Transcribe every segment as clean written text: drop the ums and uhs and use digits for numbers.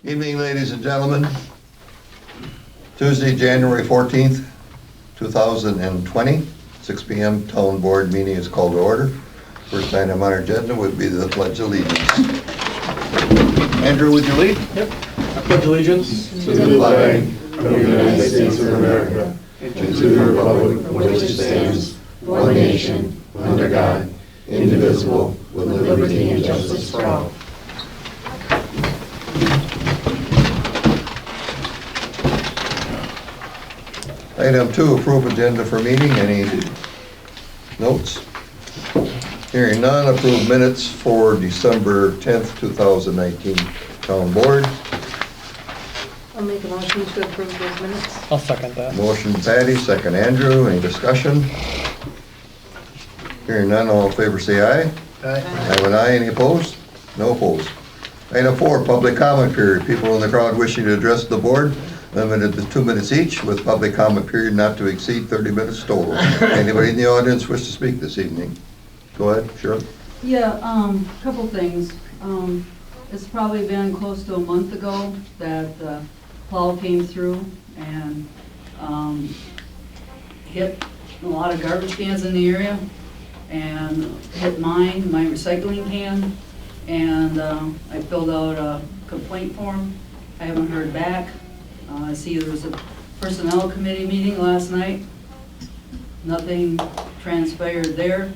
Evening, ladies and gentlemen. Tuesday, January 14th, 2020, 6 p.m. Town Board meeting is called to order. First item on our agenda would be the Pledge of Allegiance. Andrew, would you lead? Yep. I pledge allegiance to the flag of the United States of America and to the republic for which it stands, one nation, under God, indivisible, with liberty and justice for all. Item 2, approve agenda for meeting. Any notes? Hearing none, approve minutes for December 10th, 2019 Town Board. I'll make a motion to approve those minutes. I'll second that. Motion Patty, second Andrew. Any discussion? Hearing none, all in favor say aye. Aye. Have an aye. Any opposed? No opposed. Item 4, public comment period. People in the crowd wishing to address the board, limited to 2 minutes each, with public comment period not to exceed 30 minutes total. Anybody in the audience wish to speak this evening? Go ahead, Shirley. Yeah, couple things. It's probably been close to a month ago that the plow came through and hit a lot of garbage cans in the area and hit my recycling can, and I filled out a complaint form. I haven't heard back. I see there was a personnel committee meeting last night. Nothing transpired there.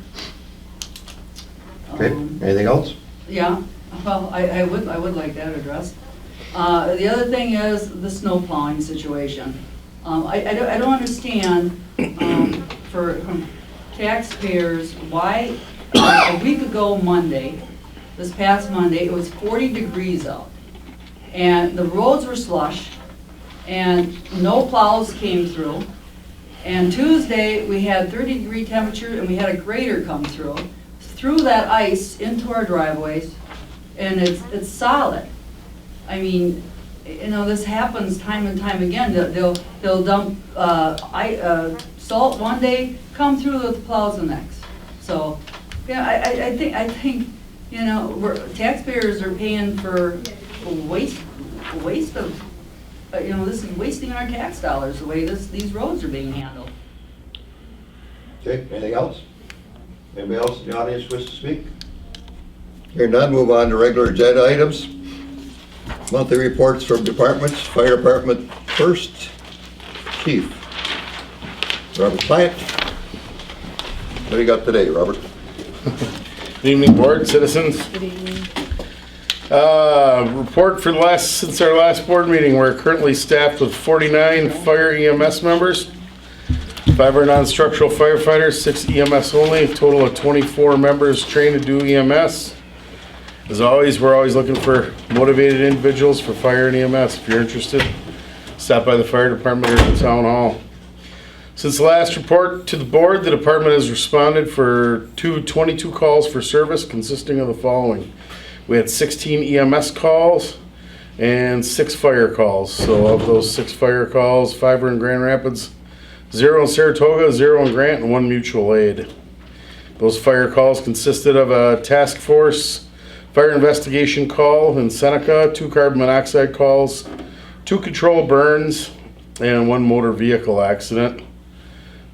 Okay, anything else? Yeah, well, I would like that addressed. The other thing is the snow plowing situation. I don't understand, for taxpayers, why a week ago Monday, this past Monday, it was 40 degrees out. And the roads were slush, and no plows came through. And Tuesday, we had 30-degree temperature, and we had a grader come through that ice into our driveways, and it's solid. I mean, you know, this happens time and time again. They'll dump salt one day, come through with the plows the next. So, yeah, I think, you know, taxpayers are paying for waste of, you know, this is wasting our tax dollars the way these roads are being handled. Okay, anything else? Anybody else in the audience wish to speak? Hearing none, move on to regular agenda items. Monthly reports from departments. Fire department first. Chief Robert Plant. What do you got today, Robert? Good evening, board, citizens. Good evening. Report for since our last board meeting. We're currently staffed with 49 fire EMS members, 5 are non-structural firefighters, 6 EMS only, a total of 24 members trained to do EMS. As always, we're always looking for motivated individuals for fire and EMS. If you're interested, stop by the fire department or the town hall. Since the last report to the board, the department has responded for 22 calls for service, consisting of the following. We had 16 EMS calls and 6 fire calls. So of those 6 fire calls, 5 were in Grand Rapids, 0 in Saratoga, 0 in Grant, and 1 mutual aid. Those fire calls consisted of a task force fire investigation call in Seneca, 2 carbon monoxide calls, 2 control burns, and 1 motor vehicle accident.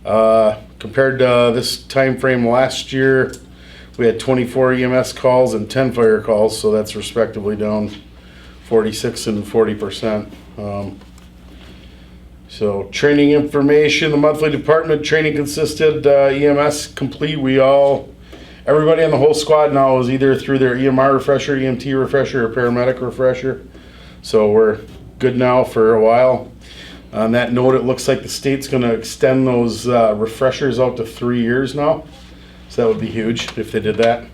Compared to this time frame last year, we had 24 EMS calls and 10 fire calls, so that's respectively down 46 and 40%. So training information, the monthly department training consisted EMS complete. Everybody on the whole squad now is either through their EMR refresher, EMT refresher, or paramedic refresher. So we're good now for a while. On that note, it looks like the state's going to extend those refreshers out to 3 years now. So that would be huge if they did that.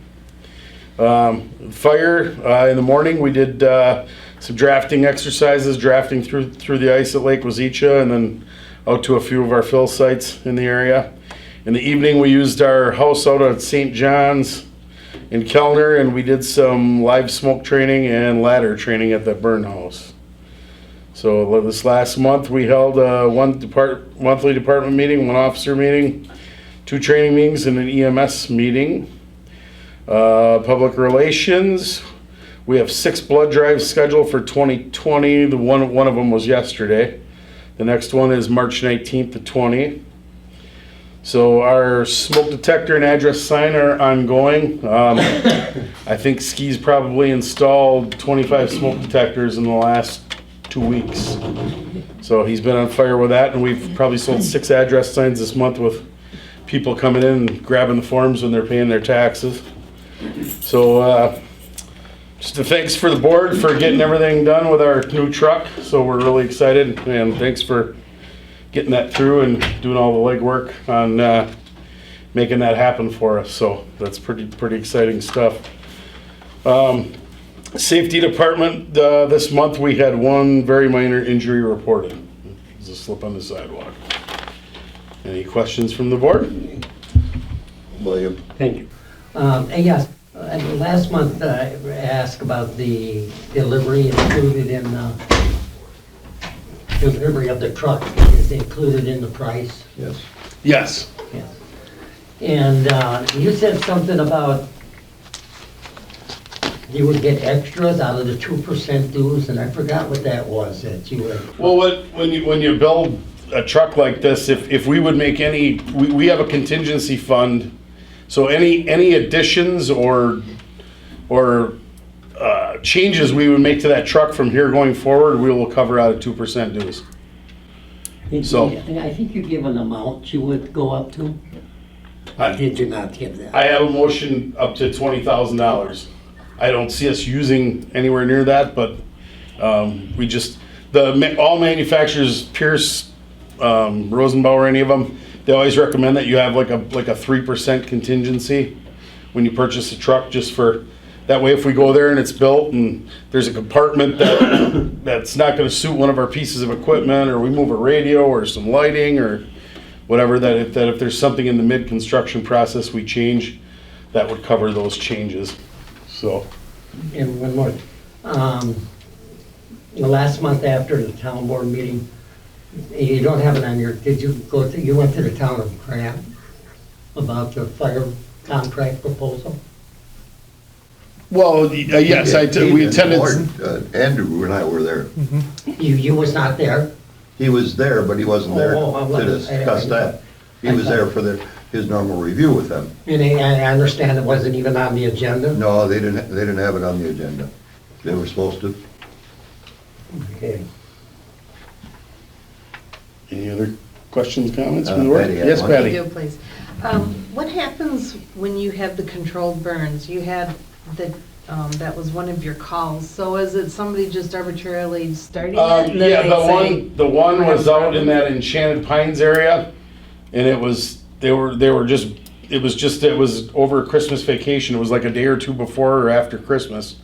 Fire, in the morning we did some drafting exercises, drafting through the ice at Lake Wazeecha and then out to a few of our fill sites in the area. In the evening we used our house out at St. John's in Kellner, and we did some live smoke training and ladder training at that burn house. So this last month we held one monthly department meeting, 1 officer meeting, 2 training meetings, and an EMS meeting. Public relations, We have 6 blood drives scheduled for 2020. One of them was yesterday. The next one is March 19th to 20. So our smoke detector and address sign are ongoing. I think Ski's probably installed 25 smoke detectors in the last 2 weeks. So he's been on fire with that, and we've probably sold 6 address signs this month with people coming in and grabbing the forms when they're paying their taxes. So just a thanks for the board for getting everything done with our new truck. So we're really excited, and thanks for getting that through and doing all the legwork on making that happen for us. So that's pretty exciting stuff. Safety department, this month we had 1 very minor injury reported. It was a slip on the sidewalk. Any questions from the board? William? Thank you. Yes, last month I asked about the delivery included in delivery of the truck. Is it included in the price? Yes. Yes. Yes. And you said something about you would get extras out of the 2% dues, and I forgot what that was that you were. Well, when you build a truck like this, if we would make any, we have a contingency fund, so any additions or changes we would make to that truck from here going forward, we will cover out of 2% dues. So- I think you give an amount you would go up to. Or did you not give that? I have a motion up to $20,000. I don't see us using anywhere near that, but we just, all manufacturers, Pierce, Rosenbauer, any of them, they always recommend that you have like a 3% contingency when you purchase a truck, just for, that way if we go there and it's built and there's a compartment that's not gonna suit one of our pieces of equipment, or we move a radio or some lighting or whatever, that if there's something in the mid-construction process we change, that would cover those changes, so. And one more. The last month after the town board meeting, you don't have it on your, did you you went to the town of Grant about the fire contract proposal? Well, yes, we attended. Andrew and I were there. You was not there? He was there, but he wasn't there Oh, I to wasn't. discuss that. He was there for his normal review with them. And I understand it wasn't even on the agenda? No, they didn't have it on the agenda. They were supposed to. Okay. Any other questions, comments from the Patty board? had Yes, one. Patty? You do, please. What happens when you have the controlled burns? You had that was one of your calls. So is it somebody just arbitrarily starting it? And then Yeah, they say, the one "We have was out in problems"? that Enchanted Pines area, and it was over Christmas vacation. It was like a day or two before or after Christmas.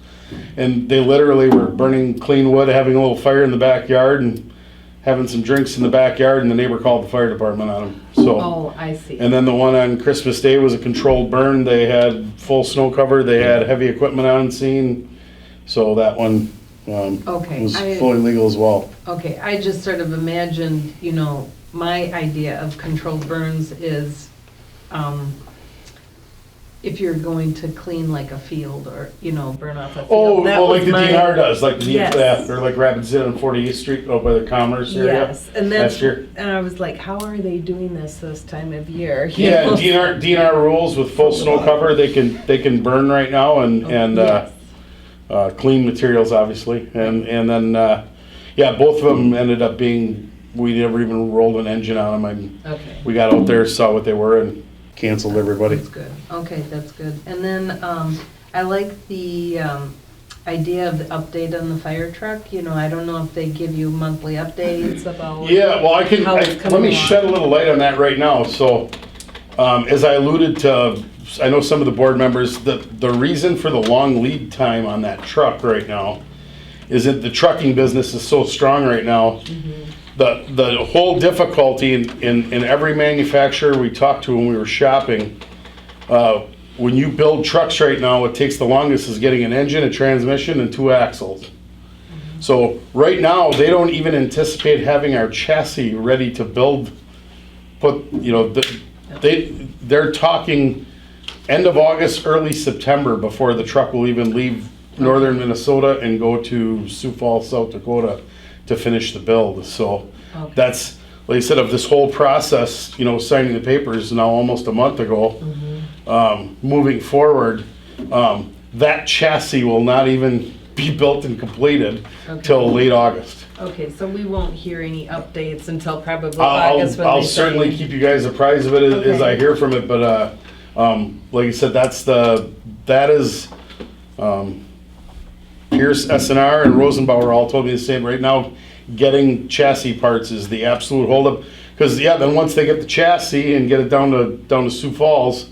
And they literally were burning clean wood, having a little fire in the backyard and having some drinks in the backyard, and the neighbor called the fire department on them, so. Oh, I see. And then the one on Christmas Day was a controlled burn. They had full snow cover, they had heavy equipment on scene, so that one Okay, was fully legal as well. Okay, I just sort of imagined, my idea of controlled burns is, if you're going to clean like a field or, burn off a field. Oh, That well, was like the my- DNR does, like the, Yes. or like Rapid City on 48th Street, over by the Commerce area. Yes, and that's, last year. and I was like, how are they doing this time of year? You Yeah, know? DNR rules with full snow cover, they can burn right now and Yes. clean materials, obviously. And then, both of them ended up being, we never even rolled an engine on them. Okay. We got out there, saw what they were, and canceled everybody. That's good. Okay, that's good. And then, I like the, idea of the update on the fire truck. I don't know if they give you monthly updates about. Yeah, well, How it's let coming me along. shed a little light on that right now. So, as I alluded to, I know some of the board members, the reason for the long lead time on that truck right now is that the trucking business is so strong right now. The whole difficulty in every manufacturer we talked to when we were shopping, when you build trucks right now, what takes the longest is getting an engine, a transmission, and 2 axles. So right now, they don't even anticipate having our chassis ready to build, they're talking end of August, early September before the truck will even leave northern Minnesota and go to Sioux Falls, South Dakota to finish the build. So Okay. that's, like I said, of this whole process, signing the papers now almost a month ago, moving forward, that chassis will not even be built and completed Okay. till late August. Okay, so we won't hear any updates until probably August when I'll they certainly sign. keep you guys apprised of it as I Okay. hear from it, but like I said, that is Pierce, SNR, and Rosenbauer all told me the same. Right now, getting chassis parts is the absolute holdup. Because then once they get the chassis and get it down to Sioux Falls,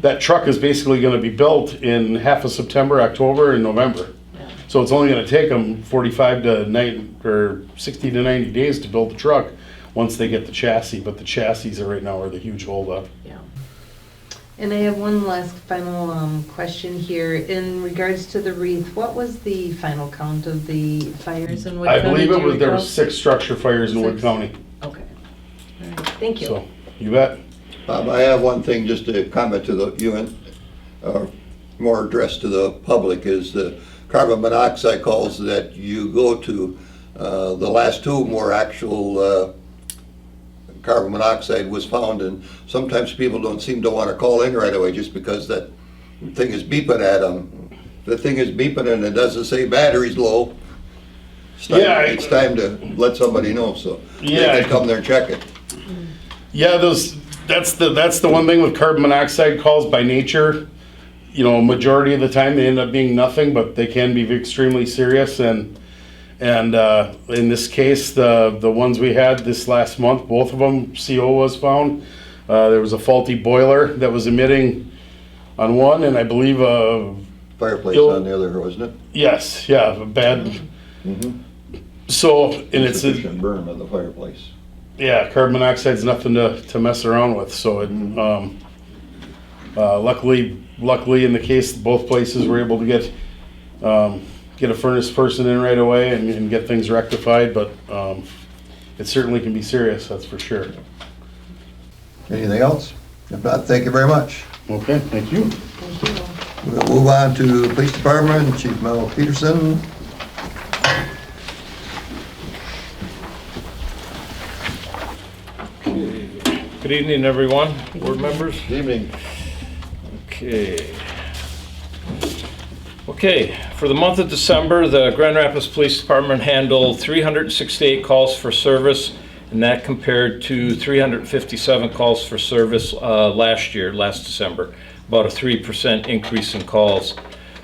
that truck is basically going to be built in half of September, October, and November. Yeah. So it's only going to take them 45 to 90 or 60 to 90 days to build the truck once they get the chassis. But the chassis right now are the huge holdup. Yeah. And I have one last final question here. In regards to the wreath, what was the final count of the fires in Wood I County? believe Do you there were recall? 6 structure fires in Wood 6? County. Okay. All right. Thank you. So, you bet. Bob, I have one thing just to comment to you and more addressed to the public is the carbon monoxide calls that you go to. The last 2 more actual carbon monoxide was found, and sometimes people don't seem to want to call in right away just because that thing is beeping at them. The thing is beeping and it doesn't say battery's low. It's time to let somebody know, so they Yeah. can come there and check it. Yeah, that's the one thing with carbon monoxide calls by nature. Majority of the time they end up being nothing, but they can be extremely serious. And in this case, the ones we had this last month, both of them, CO was found. There was a faulty boiler that was emitting on one, and I believe Fireplace You'll- on the other, wasn't it? yes, yeah, a bad. So, and it's Insufficient burn of the fireplace. yeah, carbon monoxide's nothing to mess around with. So it, luckily in the case, both places were able to get a furnace person in right away and get things rectified. But it certainly can be serious, that's for sure. Anything else? If not, thank you very much. Okay, thank you. Thank you. We'll move on to Police Department, Chief Mel Peterson. Good evening, everyone, board members. Good evening. Okay, for the month of December, the Grand Rapids Police Department handled 368 calls for service, and that compared to 357 calls for service last December, about a 3% increase in calls.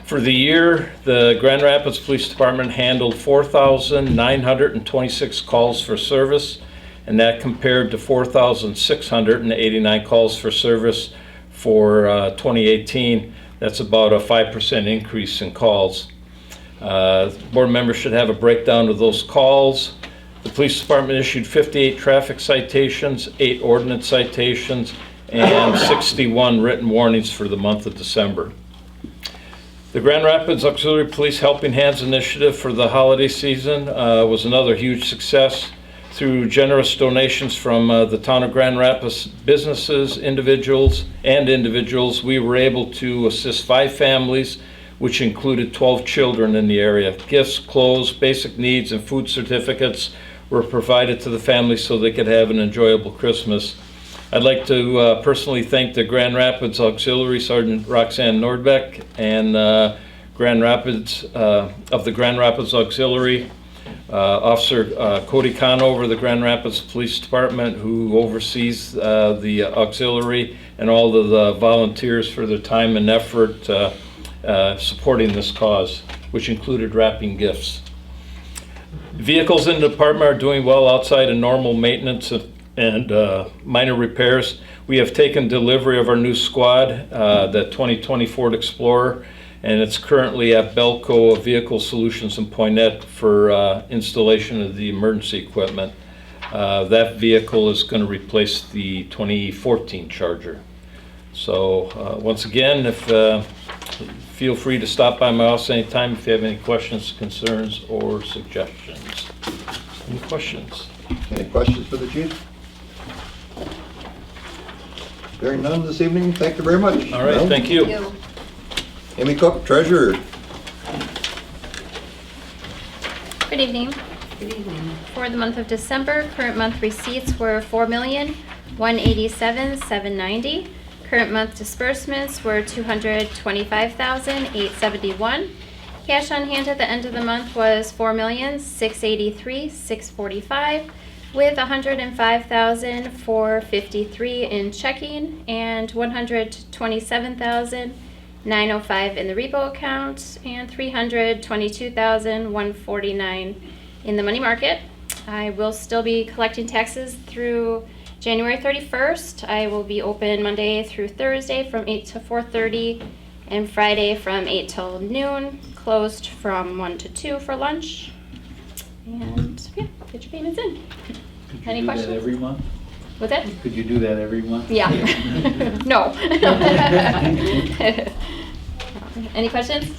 For the year, the Grand Rapids Police Department handled 4,926 calls for service, and that compared to 4,689 calls for service for 2018. That's about a 5% increase in calls. Board members should have a breakdown of those calls. The police department issued 58 traffic citations, 8 ordinance citations, and 61 written warnings for the month of December. The Grand Rapids Auxiliary Police Helping Hands Initiative for the holiday season was another huge success. Through generous donations from the town of Grand Rapids businesses, individuals, we were able to assist 5 families, which included 12 children in the area. Gifts, clothes, basic needs, and food certificates were provided to the families so they could have an enjoyable Christmas. I'd like to personally thank the Grand Rapids Auxiliary Sergeant Roxanne Nordbeck and Grand Rapids of the Grand Rapids Auxiliary. Officer Cody Conover, the Grand Rapids Police Department, who oversees the auxiliary, and all of the volunteers for their time and effort supporting this cause, which included wrapping gifts. Vehicles in the department are doing well outside of normal maintenance and minor repairs. We have taken delivery of our new squad, the 2020 Ford Explorer, and it's currently at Belco Vehicle Solutions in Poynette for installation of the emergency equipment. That vehicle is going to replace the 2014 Charger. So once again, feel free to stop by my office anytime if you have any questions, concerns, or suggestions. Any questions? Any questions for the chief? Hearing none this evening, thank you very much. All right, thank you. Amy Cook, treasurer. Good evening. Good evening. For the month of December, current month receipts were $4,187,790. Current month disbursements were $225,871. Cash on hand at the end of the month was $4,683,645, with $105,453 in checking and $127,905 in the repo account and $322,149 in the money market. I will still be collecting taxes through January 31st. I will be open Monday through Thursday from 8 to 4:30 and Friday from 8 till noon, closed from 1 to 2 for lunch. And yeah, get your payments in. Any Could you do questions? that every month? What's that? Could you do that every month? Yeah. No. Any questions?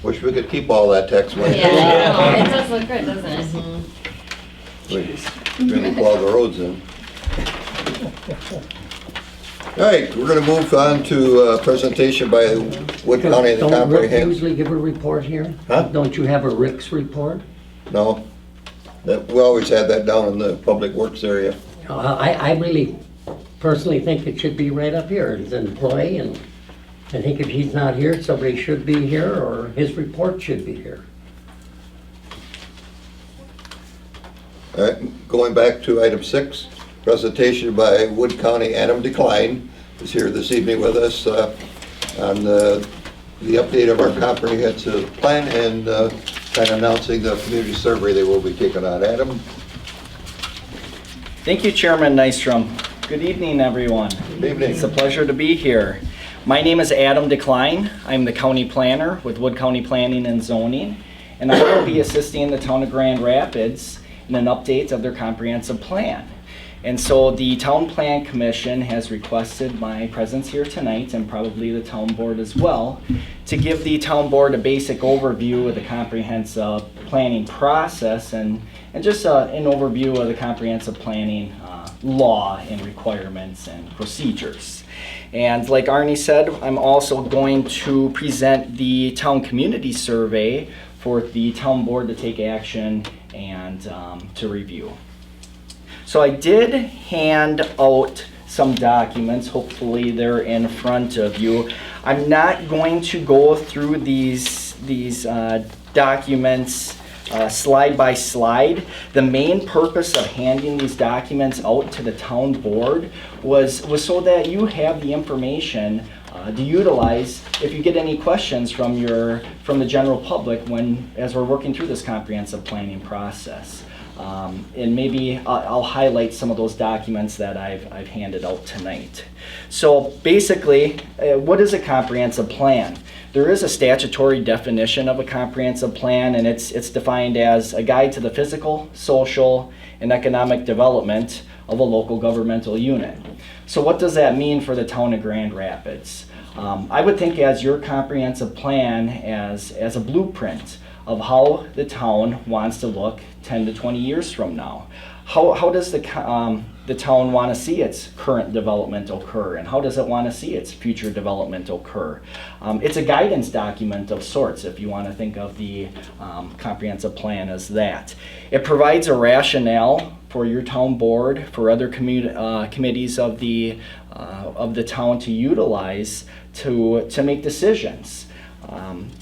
Wish we could keep all that tax money. Yeah. It does look good, doesn't it? We really plow the roads in. All right, we're gonna move on to a presentation by Wood County the Don't Rick Comprehensive. usually give a report here? Huh? Don't you have a Rick's report? No, we always had that down in the Public Works area. I really personally think it should be right up here, as an employee, and I think if he's not here, somebody should be here, or his report should be here. All right, going back to item 6, presentation by Wood County Adam Decline is here this evening with us on the update of our comprehensive plan and kind of announcing the community survey they will be taking on. Adam? Thank you, Chairman Nystrom. Good evening, everyone. Good evening. It's a pleasure to be here. My name is Adam Decline. I'm the county planner with Wood County Planning and Zoning, and I will be assisting the town of Grand Rapids in an update of their comprehensive plan. And so the Town Plan Commission has requested my presence here tonight, and probably the town board as well, to give the town board a basic overview of the comprehensive planning process and just an overview of the comprehensive planning law and requirements and procedures. And like Arnie said, I'm also going to present the town community survey for the town board to take action and to review. So I did hand out some documents. Hopefully they're in front of you. I'm not going to go through these documents slide by slide. The main purpose of handing these documents out to the town board was so that you have the information to utilize if you get any questions from the general public as we're working through this comprehensive planning process. And maybe I'll highlight some of those documents that I've handed out tonight. So basically, what is a comprehensive plan? There is a statutory definition of a comprehensive plan, and it's defined as a guide to the physical, social, and economic development of a local governmental unit. So what does that mean for the town of Grand Rapids? I would think as your comprehensive plan as a blueprint of how the town wants to look 10 to 20 years from now. How does the town want to see its current development occur, and how does it want to see its future development occur? It's a guidance document of sorts, if you want to think of the comprehensive plan as that. It provides a rationale for your town board, for other committees of the town to utilize to make decisions.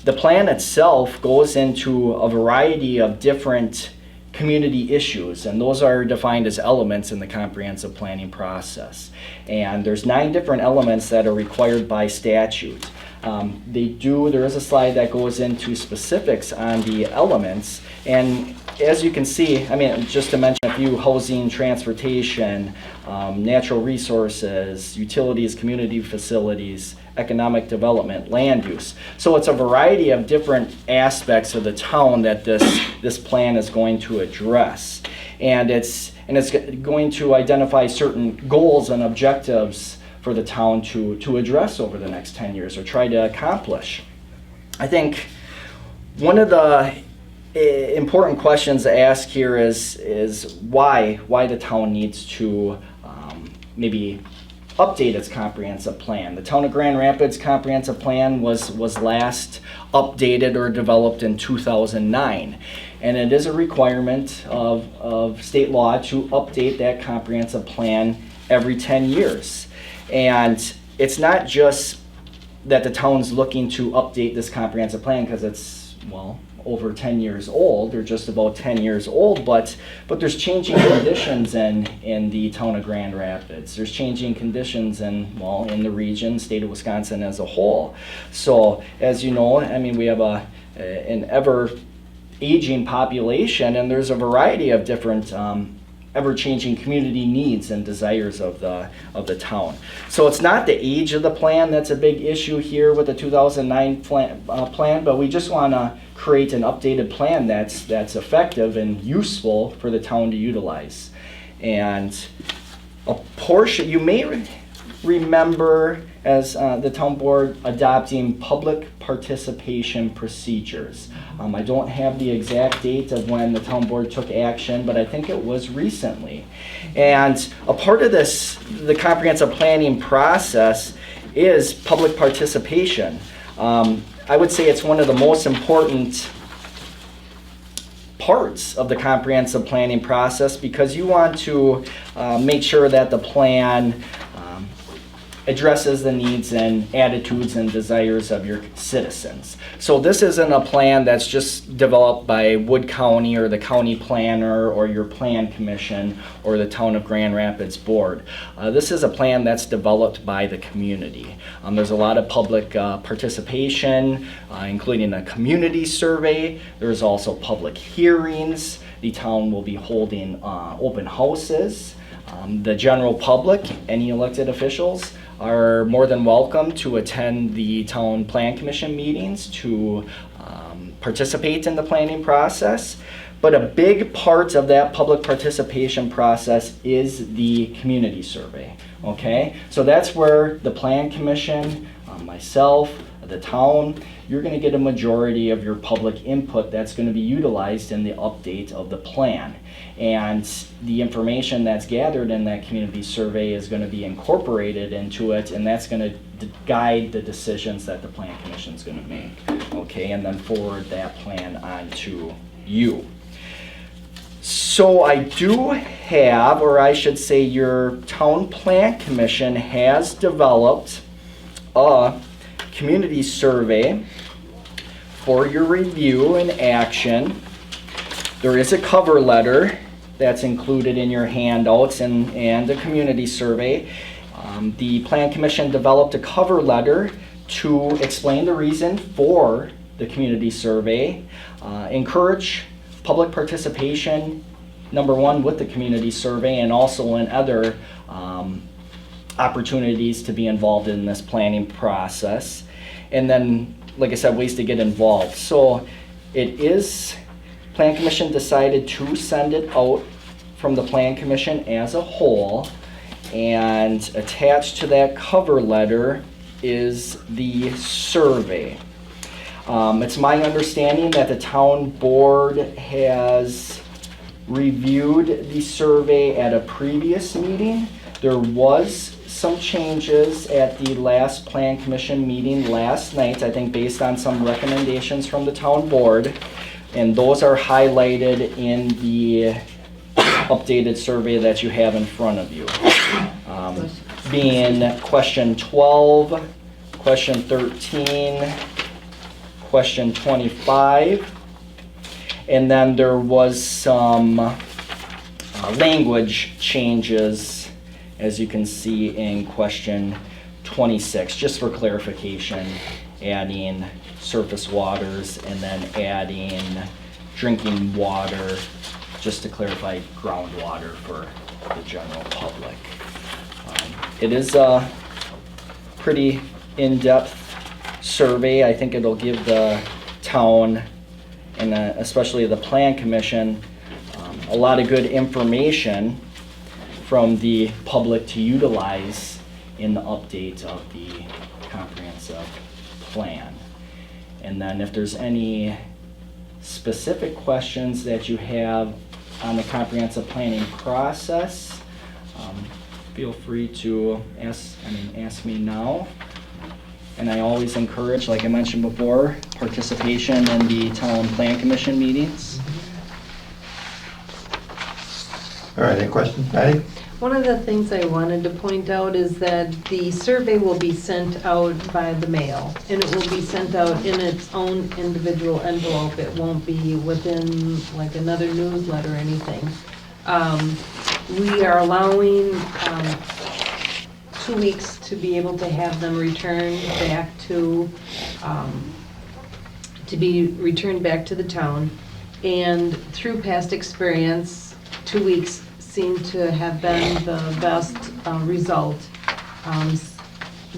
The plan itself goes into a variety of different community issues, and those are defined as elements in the comprehensive planning process. And there's 9 different elements that are required by statute. There is a slide that goes into specifics on the elements, and as you can see, just to mention a few: housing, transportation, natural resources, utilities, community facilities, economic development, land use. So it's a variety of different aspects of the town that this plan is going to address. And it's going to identify certain goals and objectives for the town to address over the next 10 years or try to accomplish. I think one of the important questions to ask here is why the town needs to maybe update its comprehensive plan. The Town of Grand Rapids Comprehensive Plan was last updated or developed in 2009. And it is a requirement of state law to update that comprehensive plan every 10 years. And it's not just that the town's looking to update this comprehensive plan because it's, well, over 10 years old, or just about 10 years old, but there's changing conditions in the town of Grand Rapids. There's changing conditions in the region, state of Wisconsin as a whole. So, as you know, I mean, we have an ever aging population, and there's a variety of different ever-changing community needs and desires of the town. So it's not the age of the plan that's a big issue here with the 2009 plan, but we just want to create an updated plan that's effective and useful for the town to utilize. And a portion, you may remember as the town board adopting public participation procedures. I don't have the exact date of when the town board took action, but I think it was recently. And a part of this, the comprehensive planning process, is public participation. I would say it's one of the most important parts of the comprehensive planning process because you want to make sure that the plan addresses the needs and attitudes and desires of your citizens. So this isn't a plan that's just developed by Wood County or the county planner or your plan commission or the town of Grand Rapids board. This is a plan that's developed by the community. There's a lot of public participation, including a community survey. There's also public hearings. The town will be holding open houses. The general public, any elected officials, are more than welcome to attend the town plan commission meetings to participate in the planning process. But a big part of that public participation process is the community survey, okay? So that's where the plan commission, myself, the town, you're going to get a majority of your public input that's going to be utilized in the update of the plan. And the information that's gathered in that community survey is going to be incorporated into it, and that's going to guide the decisions that the plan commission is going to make, okay, and then forward that plan on to you. So I do have, or I should say your town plan commission has developed a community survey for your review and action. There is a cover letter that's included in your handouts and a community survey. The Plan Commission developed a cover letter to explain the reason for the community survey, encourage public participation, number one, with the community survey and also in other opportunities to be involved in this planning process. And then, like I said, ways to get involved. So it is, Plan Commission decided to send it out from the Plan Commission as a whole, and attached to that cover letter is the survey. It's my understanding that the town board has reviewed the survey at a previous meeting. There was some changes at the last Plan Commission meeting last night, I think based on some recommendations from the town board, and those are highlighted in the updated survey that you have in front of you. Being question 12, question 13, question 25, and then there was some language changes, as you can see in question 26, just for clarification, adding surface waters and then adding drinking water, just to clarify groundwater for the general public. It is a pretty in-depth survey. I think it'll give the town and especially the Plan Commission a lot of good information from the public to utilize in the update of the comprehensive plan. And then if there's any specific questions that you have on the comprehensive planning process, feel free to ask me now. And I always encourage, like I mentioned before, participation in the Town Plan Commission meetings. All right, any questions, Patty? One of the things I wanted to point out is that the survey will be sent out by the mail, and it will be sent out in its own individual envelope. It won't be within like another newsletter or anything. We are allowing 2 weeks to be able to have them returned back to be returned back to the town. And through past experience, 2 weeks seem to have been the best result.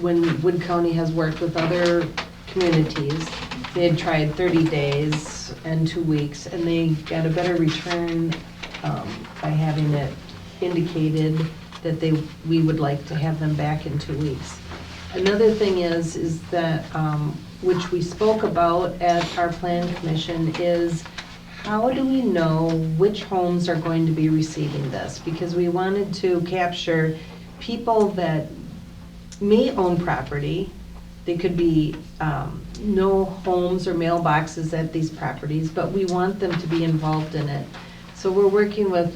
When Wood County has worked with other communities, they had tried 30 days and 2 weeks, and they got a better return by having it indicated that we would like to have them back in 2 weeks. Another thing is that, which we spoke about at our plan commission, is how do we know which homes are going to be receiving this? Because we wanted to capture people that may own property. They could be no homes or mailboxes at these properties, but we want them to be involved in it. So we're working with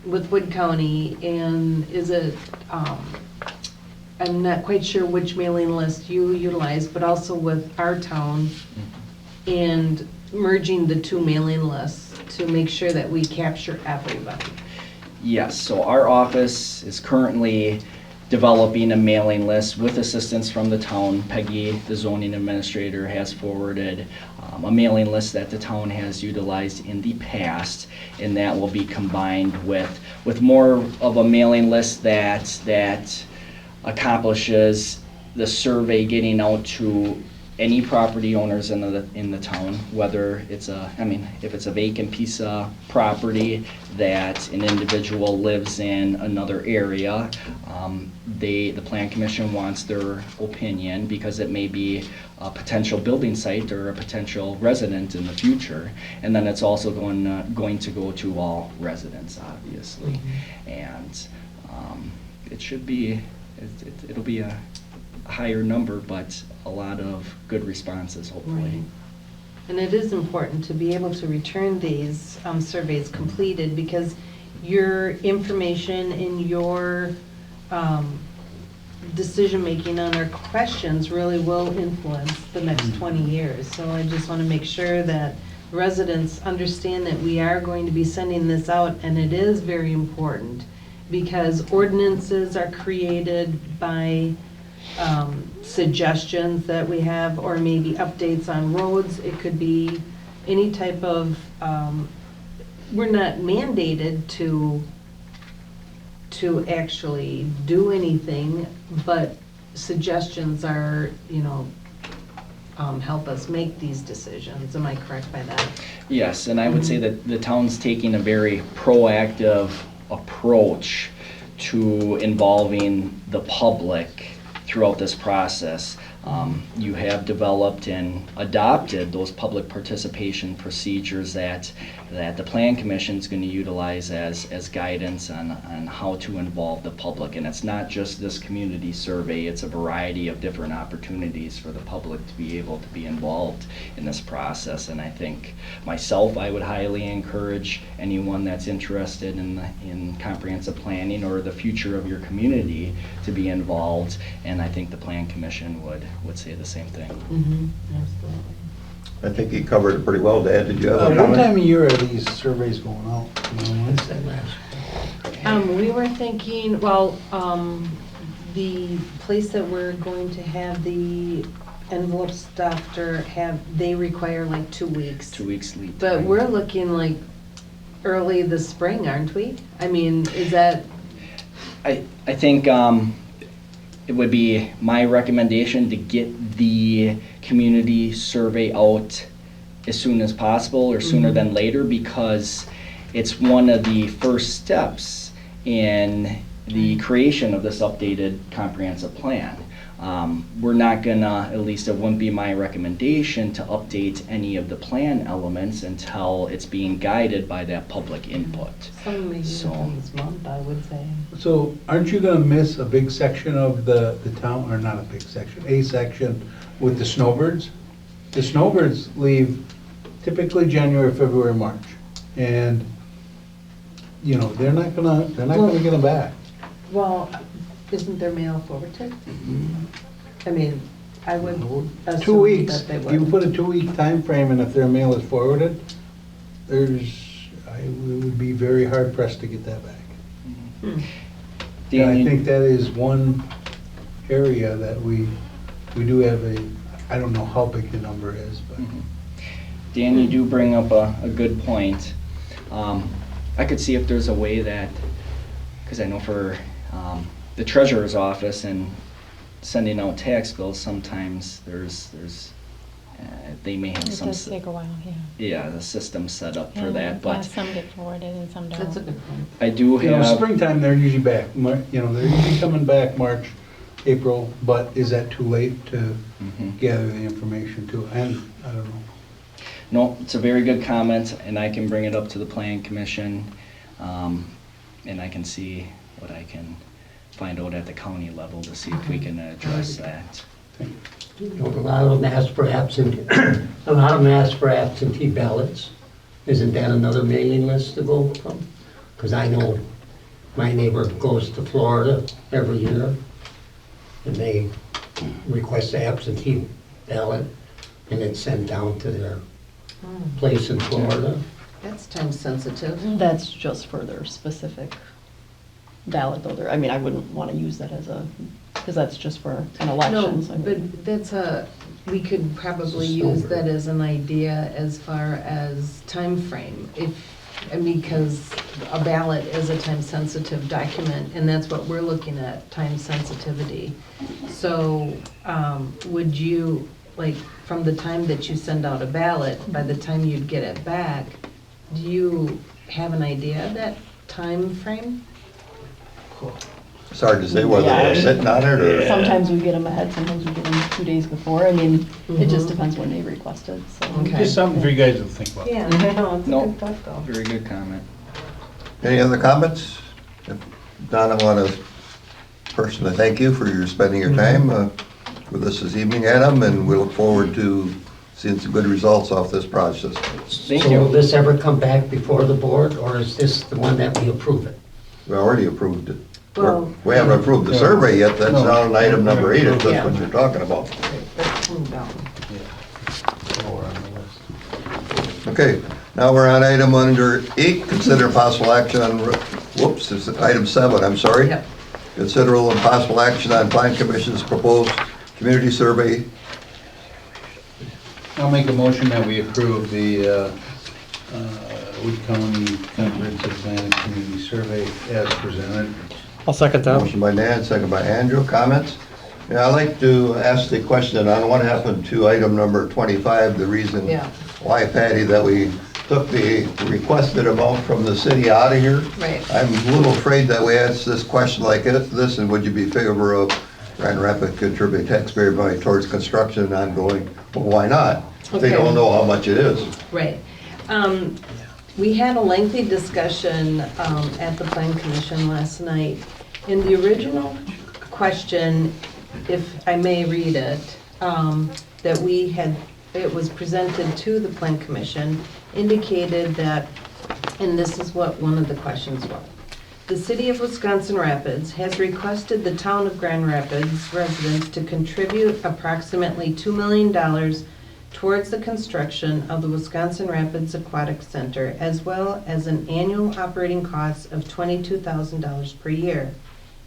Wood County, and I'm not quite sure which mailing list you utilize, but also with our town, and merging the two mailing lists to make sure that we capture everybody. Yes, so our office is currently developing a mailing list with assistance from the town. Peggy, the zoning administrator, has forwarded a mailing list that the town has utilized in the past, and that will be combined with more of a mailing list that accomplishes the survey getting out to any property owners in the town, whether it's if it's a vacant piece of property that an individual lives in another area, the Plan Commission wants their opinion because it may be a potential building site or a potential resident in the future. And then it's also going to go to all residents, obviously. And it'll be a higher number, but a lot of good responses, hopefully. Right. And it is important to be able to return these surveys completed, because your information and your decision-making on our questions really will influence the next 20 years. So I just want to make sure that residents understand that we are going to be sending this out, and it is very important because ordinances are created by suggestions that we have, or maybe updates on roads. It could be any type of, we're not mandated to actually do anything, but suggestions are, help us make these decisions. Am I correct by that? Yes, and I would say that the town's taking a very proactive approach to involving the public throughout this process. You have developed and adopted those public participation procedures that the Plan Commission is going to utilize as guidance on how to involve the public. And it's not just this community survey, it's a variety of different opportunities for the public to be able to be involved in this process. And I think myself, I would highly encourage anyone that's interested in comprehensive planning or the future of your community to be involved. And I think the Plan Commission would say the same thing. Mm-hmm. Absolutely. I think you covered it pretty well, Dad. Did you have a What comment? time of year are these surveys going out? You know, What's that last? We were thinking, well, the place that we're going to have the envelope stuffed they require like 2 weeks. 2 weeks lead But time. we're looking like early this spring, aren't we? I mean, is that, I think it would be my recommendation to get the community survey out as soon as possible or sooner than later, because it's one of the first steps in the creation of this updated comprehensive plan. We're not gonna, at least it wouldn't be my recommendation, to update any of the plan elements until it's being guided by that public input. Some maybe So- within this month, I would say. So aren't you gonna miss a big section of the town, or not a big section, a section with the snowbirds? The snowbirds leave typically January, February, March. And, you know, they're not gonna get them back. Well, isn't their mail forwarded? I mean, I would 2 assume weeks, that they you would. put a 2-week time frame, and if their mail is forwarded, we would be very hard pressed to get that back. And Dan, I you- think that is one area that we do have I don't know how big the number is, but. Dan, you do bring up a good point. I could see if there's a way that, because I know for the treasurer's office and sending out tax bills, sometimes they may have It some, does take a while, yeah. yeah, the system set up for And that, but some get forwarded and some don't. That's a good point. I do You know, have, springtime, they're usually back, you know, they're usually coming back March, April, but is that too late to Mhm. gather the information too? And, I don't know. No, it's a very good comment, and I can bring it up to the plan commission, and I can see what I can find out at the county level to see if we can address that. You know, a lot of them ask for absentee, a lot of them ask for absentee ballots. Isn't that another mailing list to go from? Because I know my neighbor goes to Florida every year, and they request an absentee ballot, and it's sent down to their place in Florida. That's time sensitive. That's just for their specific ballot, though. I mean, I wouldn't want to use that as because that's just for an No, elections. I mean. but that's we could probably It's a use snowbird. that as an idea as far as time frame. Because a ballot is a time-sensitive document, and that's what we're looking at, time sensitivity. So, would you, like, from the time that you send out a ballot, by the time you'd get it back, do you have an idea of that time frame? It's hard to say whether Yeah. they're sitting on it or. Sometimes we get them ahead, sometimes we get them 2 days before. I mean, it just Mhm. depends when they requested, so. Okay. Just something for you guys to think about. Yeah, no, it's a No. good thought, though. Very good comment. Any other comments? If not, I want to personally thank you for your spending your time with us this evening, Adam, and we look forward to seeing some good results off this process. Thank So will you. this ever come back before the board, or is this the one that we approve it? We already approved it. Well- We haven't approved the survey yet, that's No. on item number 8, if that's Yeah. what you're talking about. Let's move down. Lower on the list. Okay, now we're on item under 8, consider possible action on, whoops, it's item 7, I'm sorry. Yep. Considerable and possible action on Plan Commission's proposed community survey. I'll make a motion that we approve the Wood County Comprehensive Plan Community Survey as presented. I'll second Motion by Dan, second by Andrew. Comments? Yeah, I'd like to ask the question on what happened to item number 25, the reason Yeah. why, Patty, that we took the requested amount from the city out of here. Right. I'm a little afraid that we ask this question like this, and would you be in favor of Grand Rapids contributing taxpayer money towards construction and ongoing? Well, why not? They Okay. don't know how much it is. Right. We had a lengthy discussion at the Plan Commission last night. In the original question, if I may read it, that we had, it was presented to the Plan Commission, indicated that, and this is what one of the questions was. The City of Wisconsin Rapids has requested the Town of Grand Rapids residents to contribute approximately $2 million towards the construction of the Wisconsin Rapids Aquatic Center, as well as an annual operating cost of $22,000 per year.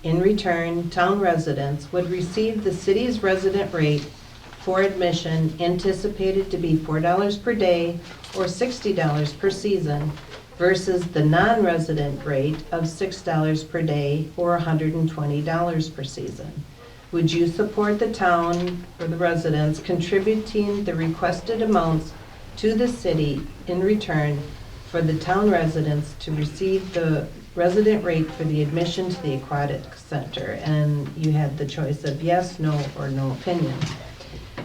In return, town residents would receive the city's resident rate for admission, anticipated to be $4 per day or $60 per season, versus the non-resident rate of $6 per day or $120 per season. Would you support the town or the residents contributing the requested amounts to the city in return for the town residents to receive the resident rate for the admission to the aquatic center, and you had the choice of yes, no, or no opinion.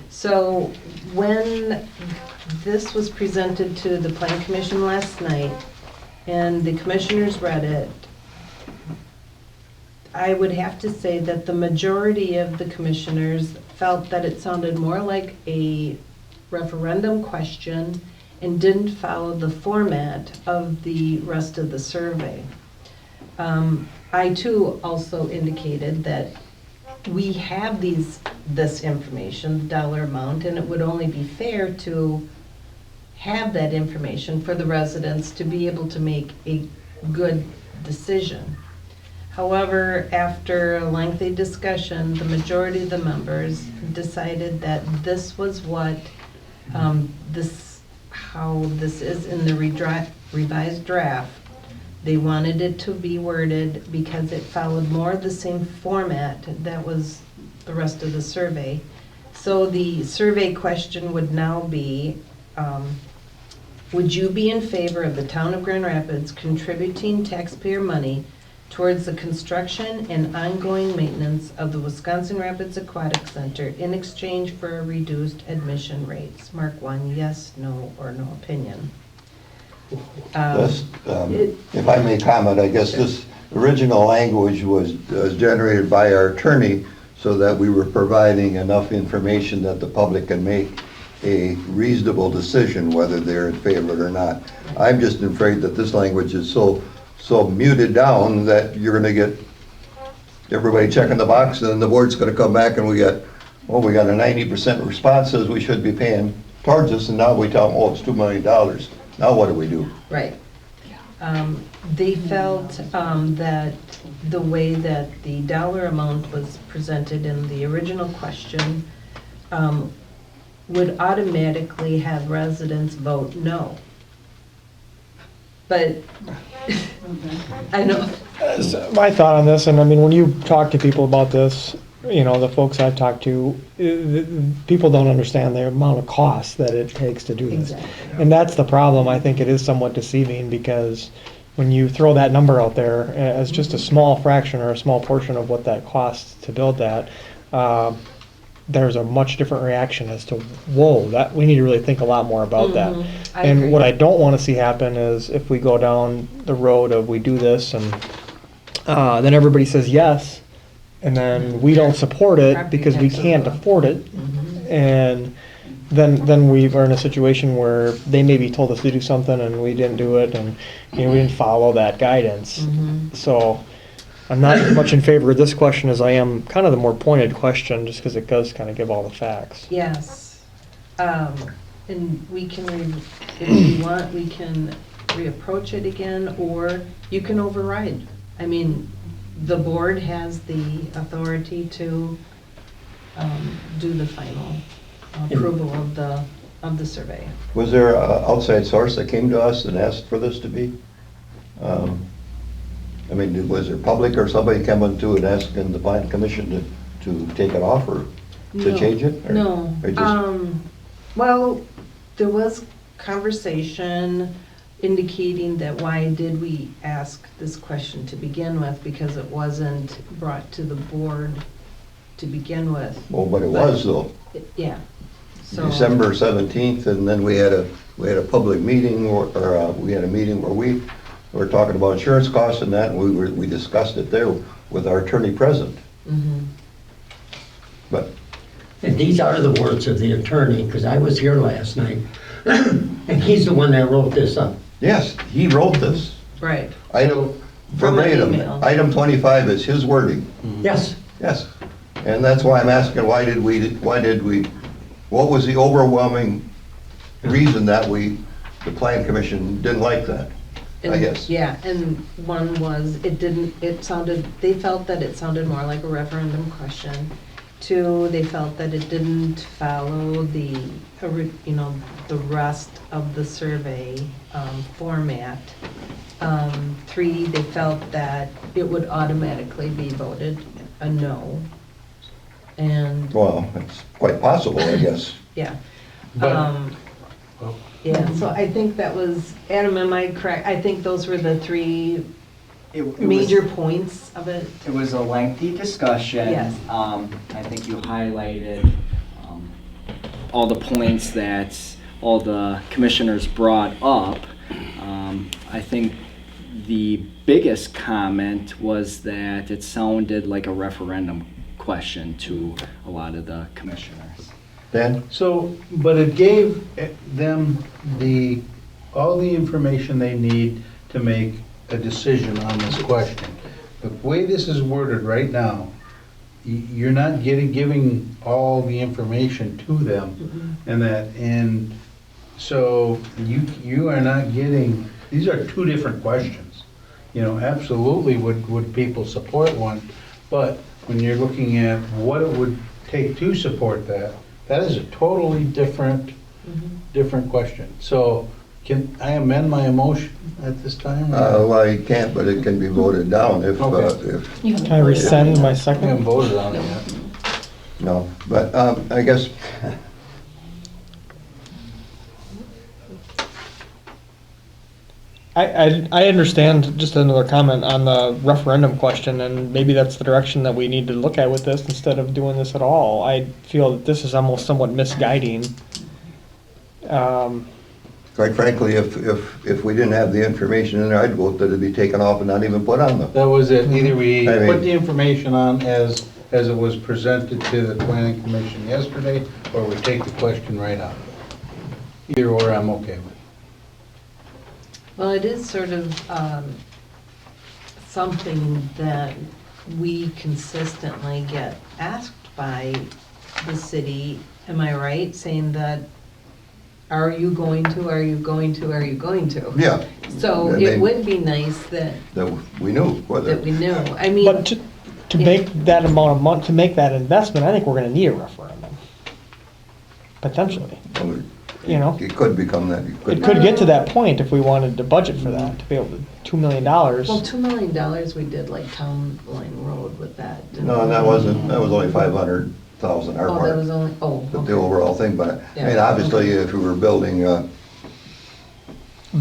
So when this was presented to the Plan Commission last night, and the commissioners read it, I would have to say that the majority of the commissioners felt that it sounded more like a referendum question and didn't follow the format of the rest of the survey. I too also indicated that we have this information, the dollar amount, and it would only be fair to have that information for the residents to be able to make a good decision. However, after a lengthy discussion, the majority of the members decided that this was what, how this is in the revised draft. They wanted it to be worded because it followed more the same format that was the rest of the survey. So the survey question would now be, would you be in favor of the town of Grand Rapids contributing taxpayer money towards the construction and ongoing maintenance of the Wisconsin Rapids Aquatic Center in exchange for reduced admission rates? Mark 1, yes, no, or no opinion. If I may comment, I guess this original language was generated by our attorney so that we were providing enough information that the public can make a reasonable decision whether they're in favor or not. I'm just afraid that this language is so muted down that you're gonna get everybody checking the box, and then the board's gonna come back and we got a 90% response says we should be paying towards this, and now we tell them, oh, it's $2 million. Now what do we do? Right. They felt that the way that the dollar amount was presented in the original question would automatically have residents vote no. But I know. So my thought on this, and I mean, when you talk to people about this, you know, the folks I've talked to, people don't understand the amount of cost that it takes to do this. Exactly. And that's the problem. I think it is somewhat deceiving because when you throw that number out there as just a small fraction or a small portion of what that costs to build that, there's a much different reaction as to, whoa, that we need to really think a lot more about that. And agree. what I don't want to see happen is if we go down the road of we do this and then everybody says yes, and then we don't support it Property because we taxes can't go up. afford it, and then we are in a situation where they maybe told us to do something and we didn't do it, and you know, we didn't follow that guidance. So I'm not as much in favor of this question as I am kind of the more pointed question, just because it does kind of give all the facts. Yes. And we can, if you want, we can reapproach it again, or you can override. I mean, the board has the authority to do the final approval of the survey. Was there an outside source that came to us and asked for this to be? I mean, was there public or somebody coming to and asking the Plan Commission to take it off or to No. change it? Or- No. or just- Well, there was conversation indicating that why did we ask this question to begin with, because it wasn't brought to the board to begin with. Well, but it was though. Yeah. So December 17th, and then we had a public meeting, we had a meeting where we were talking about insurance costs and that, and we discussed it there with our attorney present. But And these are the words of the attorney, because I was here last night, and he's the one that wrote this up. yes, he wrote this. Right. Item From an verbatim, email. item 25 is his wording. Yes, Yes. And that's why I'm asking, why did we, what was the overwhelming reason that the Plan Commission didn't like that? I And- guess. Yeah, and one was, they felt that it sounded more like a referendum question. Two, they felt that it didn't follow the rest of the survey format. Three, they felt that it would automatically be voted a no. And, Well, it's quite possible, I guess. yeah. Yeah, so I think that was, Adam, am I correct? I think those were the three major points of it? It was a lengthy discussion. Yes. I think you highlighted all the points that all the commissioners brought up. I think the biggest comment was that it sounded like a referendum question to a lot of the commissioners. Dan? So, but it gave them all the information they need to make a decision on this question. The way this is worded right now, you're not giving all the information to them, and so you are not getting, these are two different questions. You know, absolutely would people support one, but when you're looking at what it would take to support that is a totally different question. So can I amend my emotion at this time? Well, you can't, but it can be voted down if, Okay. Can I rescind my I haven't second? voted on it yet. no, but I guess, I understand, just another comment on the referendum question, and maybe that's the direction that we need to look at with this instead of doing this at all. I feel that this is almost somewhat misguiding. quite frankly, if we didn't have the information in there, I'd vote that it'd be taken off and not even put on the. That was it. Either we I mean- put the information on as it was presented to the planning commission yesterday, or we take the question right out. Either or, I'm okay with. Well, it is sort of something that we consistently get asked by the city, am I right, saying that, are you going to, are you going to, are you going to? Yeah. So And they- it would be nice that That we knew whether. we knew. I mean, But to make that amount of money, to make that investment, I think we're gonna need a referendum. Potentially, you know? It could become that. It could get to that point if we wanted to budget for that, to be able to, $2 million. well, $2 million we did like Town Line Road with that. didn't No, we? that was only 500,000 our Oh, that part, was only, oh, but the okay. overall thing, but, I mean, Yeah. obviously, if we were building,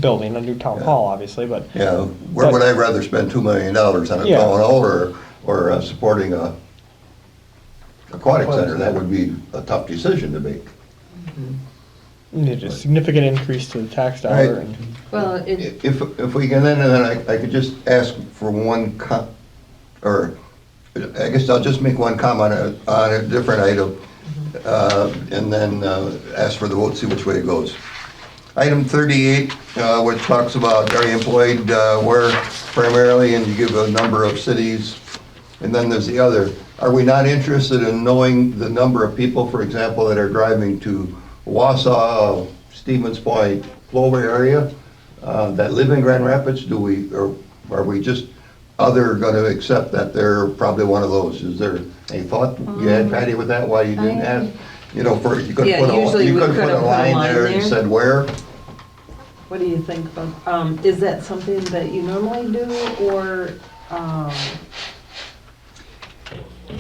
Building a new town hall, obviously, but yeah, where would I rather spend $2 million on a Yeah. town hall or supporting a aquatic center? That would be a tough decision to make. need a significant increase to the tax dollar. Right. And Well, it, If we can, then I could just ask for one or I guess I'll just make one comment on a different item, and then ask for the vote, see which way it goes. Item 38, which talks about are you employed where primarily, and you give a number of cities, and then there's the other. Are we not interested in knowing the number of people, for example, that are driving to Wausau, Stevens Point, Clover area, that live in Grand Rapids? Do we, or are we just going to accept that they're probably one of those? Is there any thought you had, Patty, with that, why you didn't ask? You know, you could Yeah, have usually we put could a have put a line line there and there. said where. what do you think about, is that something that you normally do, or,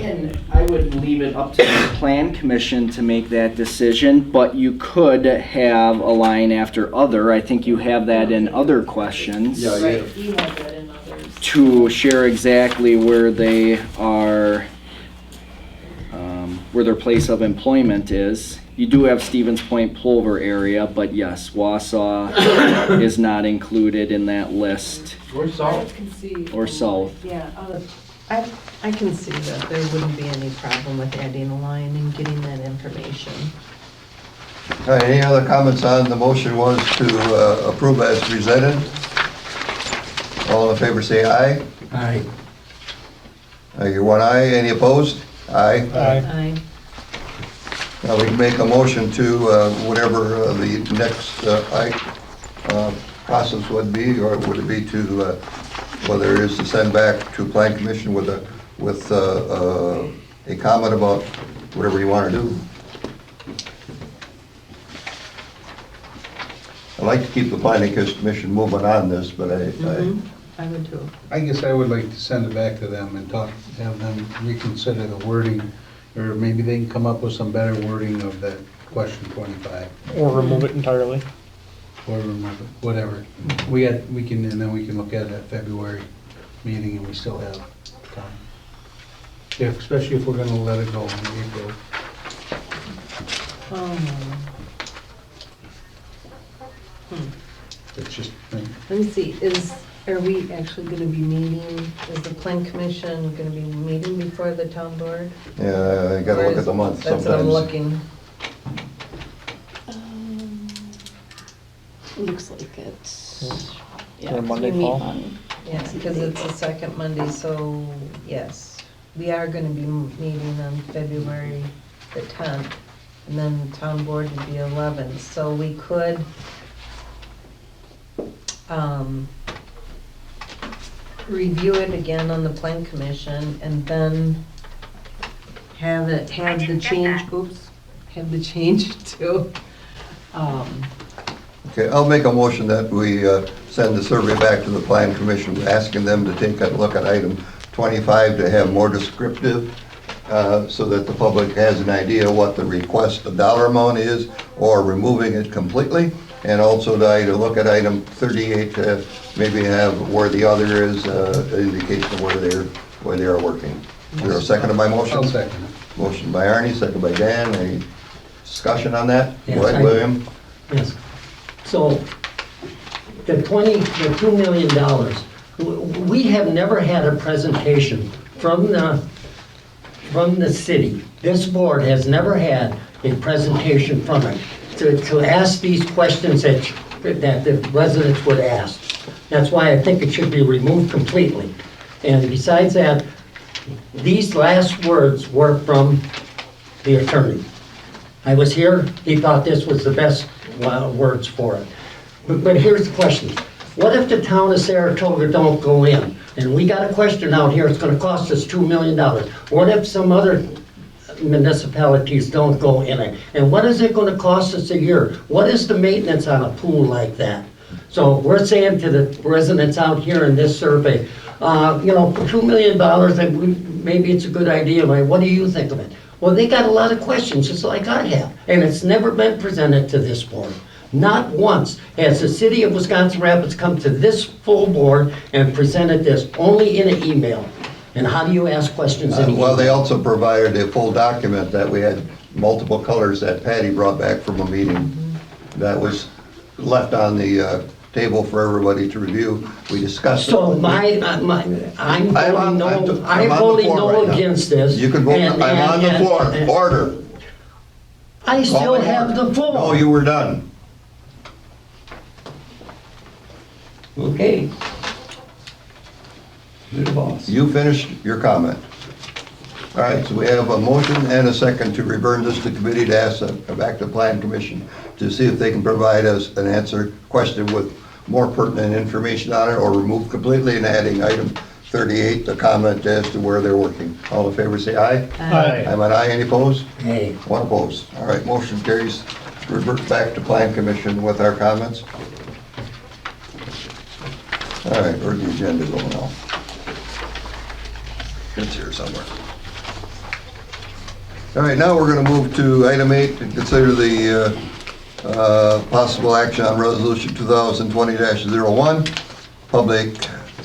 And I would leave it up to the plan commission to make that decision, but you could have a line after other. I think you have that in other questions. Yeah, Right, you have that in others. To share exactly where they are, where their place of employment is. You do have Stevens Point, Plover area, but yes, Wausau is not included in that list, Or I can see. or south. Yeah, I can see that there wouldn't be any problem with adding a line and getting that information. All right, any other comments on the motion was to approve as presented? All in favor say aye. Aye. I hear one aye. Any opposed? Aye. Aye. Now we can make a motion to whatever the next process would be, or would it be to, whether it is to send back to Plan Commission with a comment about whatever you want to do. I'd like to keep the Planning Commission moving on this, but I would too. I guess I would like to send it back to them and have them reconsider the wording, or maybe they can come up with some better wording of that question 25, or remove it entirely. or remove it, whatever. And then we can look at it at February meeting and we still have time. Especially if we're gonna let it go in April. It's just, Let me see, are we actually gonna be meeting, is the plan commission gonna be meeting before the town board? Yeah, you gotta look at the month That's what I'm sometimes. looking. Looks like it's, yeah, Or 'cause Monday we meet fall? on. Yeah, because it's the second Monday, so yes. We are gonna be meeting on February the 10th, and then the town board would be 11th, so we could review it again on the plan commission, and then have the change, have the change to, Okay, I'll make a motion that we send the survey back to the plan commission, asking them to take a look at item 25 to have more descriptive, so that the public has an idea what the request, the dollar amount is, or removing it completely. And also to look at item 38 to maybe have where the other is, an indication of where they are working. Is there a second to my motion? I'll second it. Motion by Arnie, second by Dan. Any discussion on that? Yes, Go ahead, I- William. Yes. So, the $2 million, we have never had a presentation from the city. This board has never had a presentation from it to ask these questions that the residents would ask. That's why I think it should be removed completely. And besides that, these last words were from the attorney. I was here, he thought this was the best words for it. But here's the question. What if the town of Saratoga don't go in? And we got a question out here, it's gonna cost us $2 million. What if some other municipalities don't go in it? And what is it gonna cost us a year? What is the maintenance on a pool like that? So we're saying to the residents out here in this survey, for $2 million, maybe it's a good idea, but what do you think of it? Well, they got a lot of questions, just like I have, and it's never been presented to this board. Not once has the city of Wisconsin Rapids come to this full board and presented this, only in an email. And how do you ask questions in an email? Well, they also provided a full document that we had multiple colors that Patty brought back from a meeting that was left on the table for everybody to review. We discussed it. So I'm I'm voting no, on the I'm voting floor no right now. against this. You can vote, and- I'm on the and- floor. Order. I still Call it have order. the floor. No, you were done. Okay. You're the boss. You finished your comment. All right, so we have a motion and a second to return this to committee to ask back to Plan Commission to see if they can provide us an answer question with more pertinent information on it, or remove completely and adding item 38, the comment as to where they're working. All in favor, say aye. Aye. I'm an aye. Any opposed? Hey. One opposed. All right, motion carries. Revert back to Plan Commission with our comments. All right, where's the agenda going now? It's here somewhere. All right, now we're going to move to item 8, to consider the possible action on resolution 2020-01, public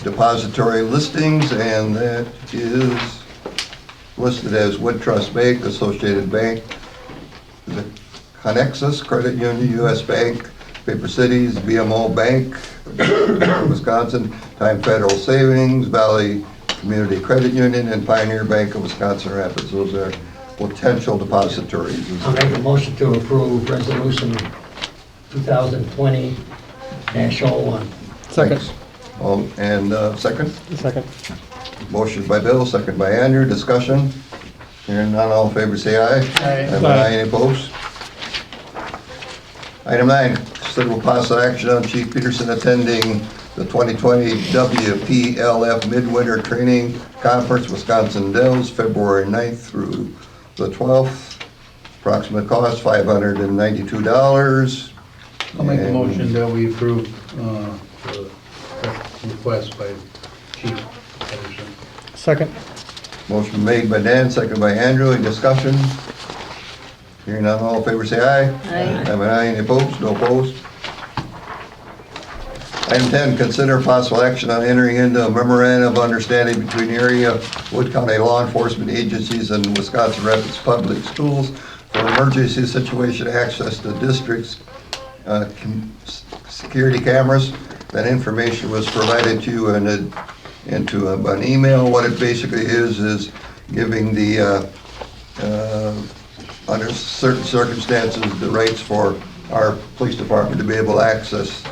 depository listings, and that is listed as Wood Trust Bank, Associated Bank, the Connexus Credit Union, U.S. Bank, Paper Cities, BMO Bank, Wisconsin, Time Federal Savings, Valley Community Credit Union, and Pioneer Bank of Wisconsin Rapids. Those are potential depositories. I'll make a motion to approve resolution 2020-01. Second. Thanks. And second? Second. Motion by Bill, second by Andrew. Discussion? Hearing none, all in favor say aye. Aye. Aye. Any opposed? Item 9, consider possible action on Chief Peterson attending the 2020 WPLF Midwinter Training Conference, Wisconsin Dells, February 9th through the 12th. Approximate cost $592. I'll make a And- motion that we approve the request by Chief Peterson. Second. Motion made by Dan, second by Andrew. Any discussion? Hearing none, all in favor say aye. Aye. I'm an aye. Any opposed? No opposed. Item 10, consider possible action on entering into a memorandum of understanding between area Wood County law enforcement agencies and Wisconsin Rapids Public Schools for emergency situation access to districts' security cameras. That information was provided to you into an email. What it basically is giving the, under certain circumstances, the rights for our police department to be able to access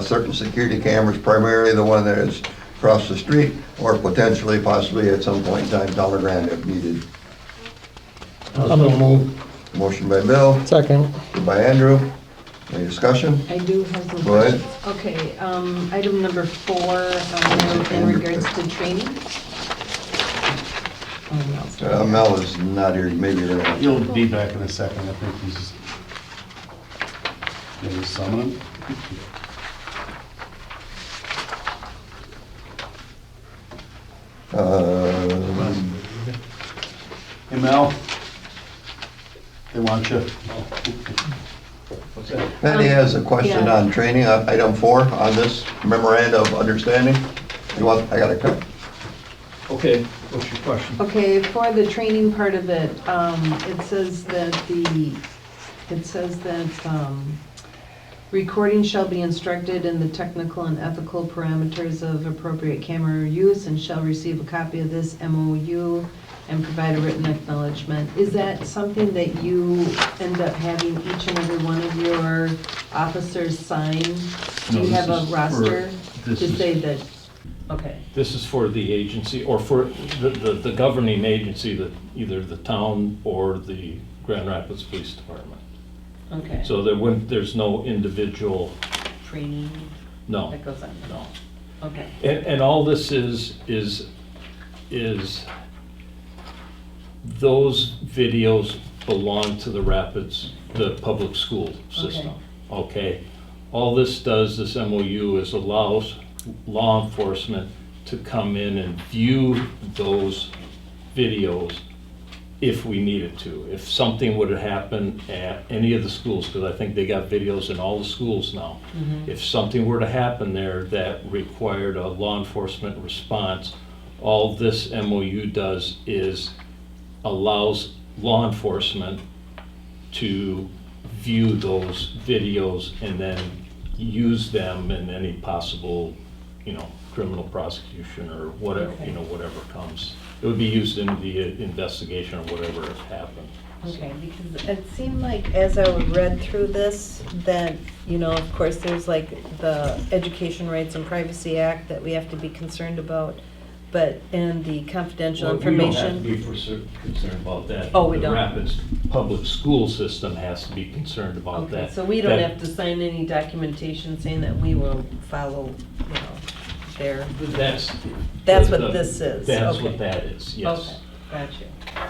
certain security cameras, primarily the one that is across the street, or potentially, possibly at some point in time, down the ground if needed. Also move. Motion by Bill, Second. by Andrew. Any discussion? I do have some Go ahead. questions. Okay, item number 4, in regards to training. Oh, Mel's not here. Mel is not here, maybe you're gonna. You'll be back in a second, I think he's maybe summoning. Hey Mel, they want you. Patty has a question Yeah. on training, on item 4, on this memorandum of understanding. You want, I got a cut. Okay, what's your question? Okay, for the training part of it, it says that recording shall be instructed in the technical and ethical parameters of appropriate camera use and shall receive a copy of this MOU and provide a written acknowledgement. Is that something that you end up having each and every one of your officers sign? Do No, you have this a is for- roster this to is- say that, okay, This is for the agency, or for the governing agency, that either the town or the Grand Rapids Police Department. okay. So there's no individual, Training no, that goes on? no. Okay, And all this is those videos belong to the Rapids, the public school system, okay? All this does, this MOU, is allows law enforcement to come in and view those videos if we needed to. If something would have happened at any of the schools, because I think they got videos in all the schools now. If something were to happen there that required a law enforcement response, all this MOU does is allows law enforcement to view those videos and then use them in any possible, criminal prosecution or whatever, whatever comes. It would be used in the investigation or whatever has happened. okay, because it seemed like as I read through this, that, of course, there's like the Education Rights and Privacy Act that we have to be concerned about, but, and the confidential Well, we don't have information. to be concerned about that. Oh, we don't? The Rapids public school system has to be concerned about Okay, that. so we don't That- have to sign any documentation saying that we will follow, their, That's. that's what this is? That's Okay. what that is, yes. Okay, got you.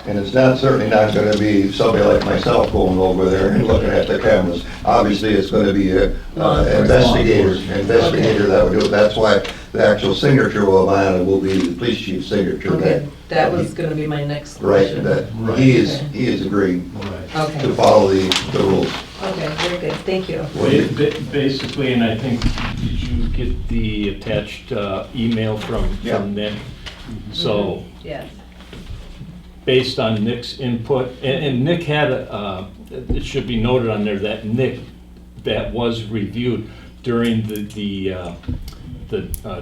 And it's not, certainly not gonna be somebody like myself going over there and looking at the cameras. Obviously, it's gonna be a investigator that would do it. That's why the actual signature on it will be the police chief's signature. Okay, that was gonna be my next Right, question. that, he is agreeing Right. Okay, to follow the rules. okay, very good, thank you. Basically, and I think, did you get the attached email from Yeah. Nick? So, Yes, based on Nick's input, and Nick had, it should be noted on there that Nick, that was reviewed during the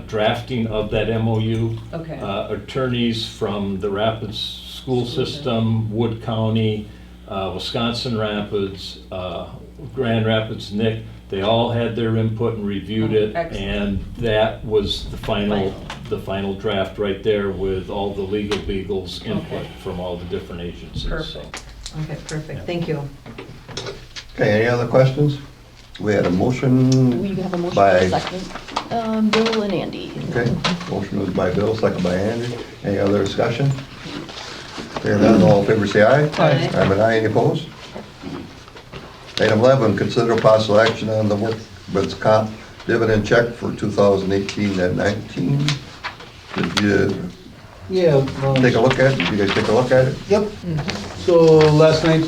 drafting of that MOU. okay, Attorneys from the Rapids School System, Wood County, Wisconsin Rapids, Grand Rapids, Nick, they all had their input and reviewed it. Excellent. And that was the final draft right there with all the legal beagles input Okay. from all the different agencies. so. perfect, okay, perfect, thank you. Okay, any other questions? We had a motion. We have a motion By- for a second. Bill and Andy. Okay, motion was by Bill, second by Andrew. Any other discussion? Hearing none, all in favor say aye. Aye. I'm an aye, any opposed? Item 11, consider possible action on the workman's comp dividend check for 2018 and 19. Did you Yeah. take a look at it? Did you guys take a look at it? Yep. So last night,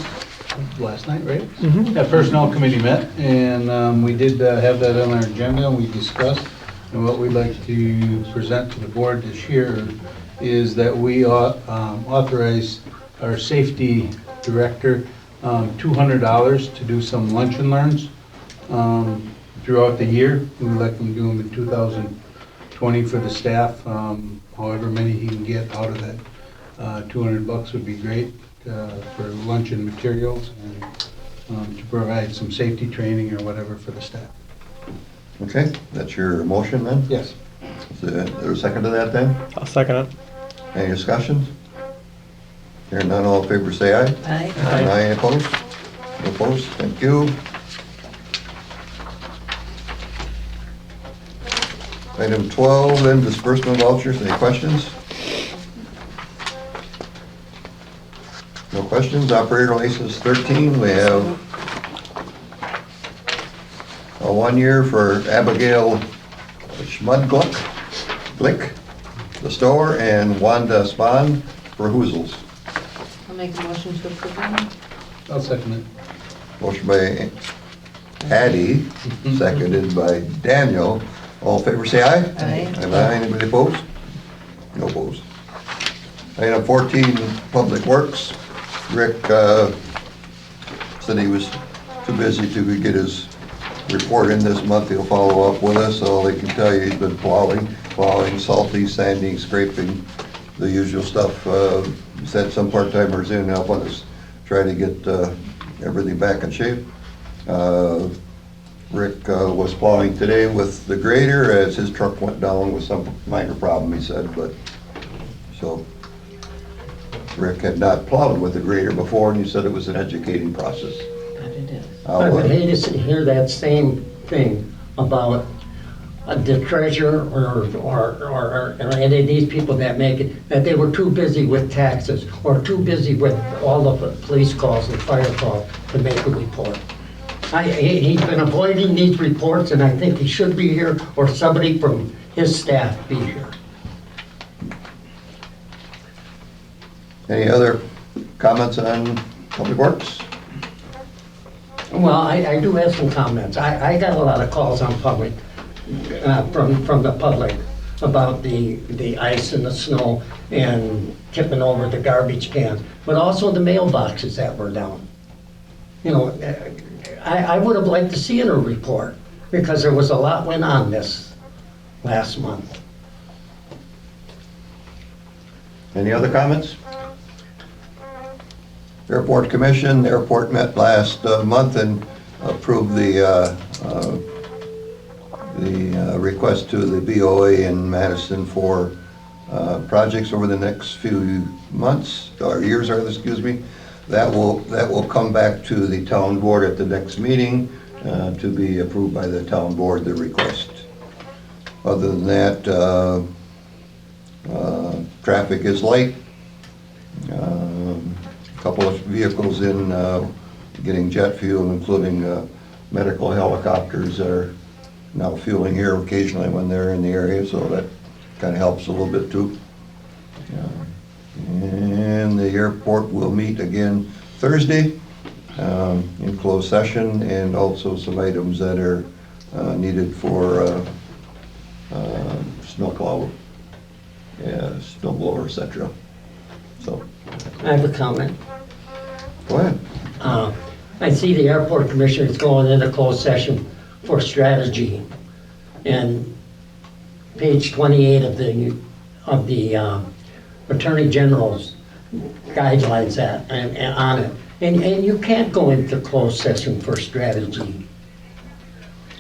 right? That personnel committee met, and we did have that on our agenda, and we discussed And what we'd like to present to the board this year is that we authorize our safety director $200 to do some lunch and learns throughout the year. We like them do them in 2020 for the staff. However many he can get out of that, $200 would be great for lunch and materials and to provide some safety training or whatever for the staff. Okay, that's your motion then? Yes. Is there a second to that then? I'll second it. Any discussions? Hearing none, all in favor say aye. Aye. Aye, any opposed? No opposed, thank you. Item 12, then disbursement vouchers, any questions? No questions, operator license 13, we have a 1 year for Abigail Glick, the store, and Wanda Spahn for Hoozles. I'll make a motion to approve them. I'll second it. Motion by Addie, seconded by Daniel. All in favor, say aye. Aye. Aye. Anybody opposed? No opposed. Item 14, Public Works. Rick said he was too busy to get his report in this month. He'll follow up with us. All I can tell you, he's been plowing, salting, sanding, scraping, the usual stuff. He sent some part-timers in helping us try to get everything back in shape. Rick was plowing today with the grader as his truck went down with some minor problem, he said, but so Rick had not plowed with the grader before, and he said it was an educating process. But it is. I would hate to hear that same thing about the treasurer or any of these people that make it, that they were too busy with taxes or too busy with all of the police calls and fire calls to make a report. He's been avoiding these reports, and I think he should be here, or somebody from his staff be here. Any other comments on Public Works? Well, I do have some comments. I got a lot of calls on public, from the public about the ice and the snow and tipping over the garbage cans, but also the mailboxes that were down. You know, I would have liked to see in a report, because there was a lot went on this last month. Any other comments? Airport Commission, the airport met last month and approved the request to the BOA in Madison for projects over the next few months, or years, excuse me. That will come back to the town board at the next meeting to be approved by the town board, the request. Other than that, traffic is light. A couple of vehicles in getting jet fuel, including medical helicopters that are now fueling here occasionally when they're in the area, so that kind of helps a little bit too. And the airport will meet again Thursday in closed session, and also some items that are needed for snowplow, snow blower, etc. So, I have a comment. go ahead. I see the airport commissioner is going into closed session for strategy. And page 28 of the Attorney General's guidelines on it. And you can't go into closed session for strategy.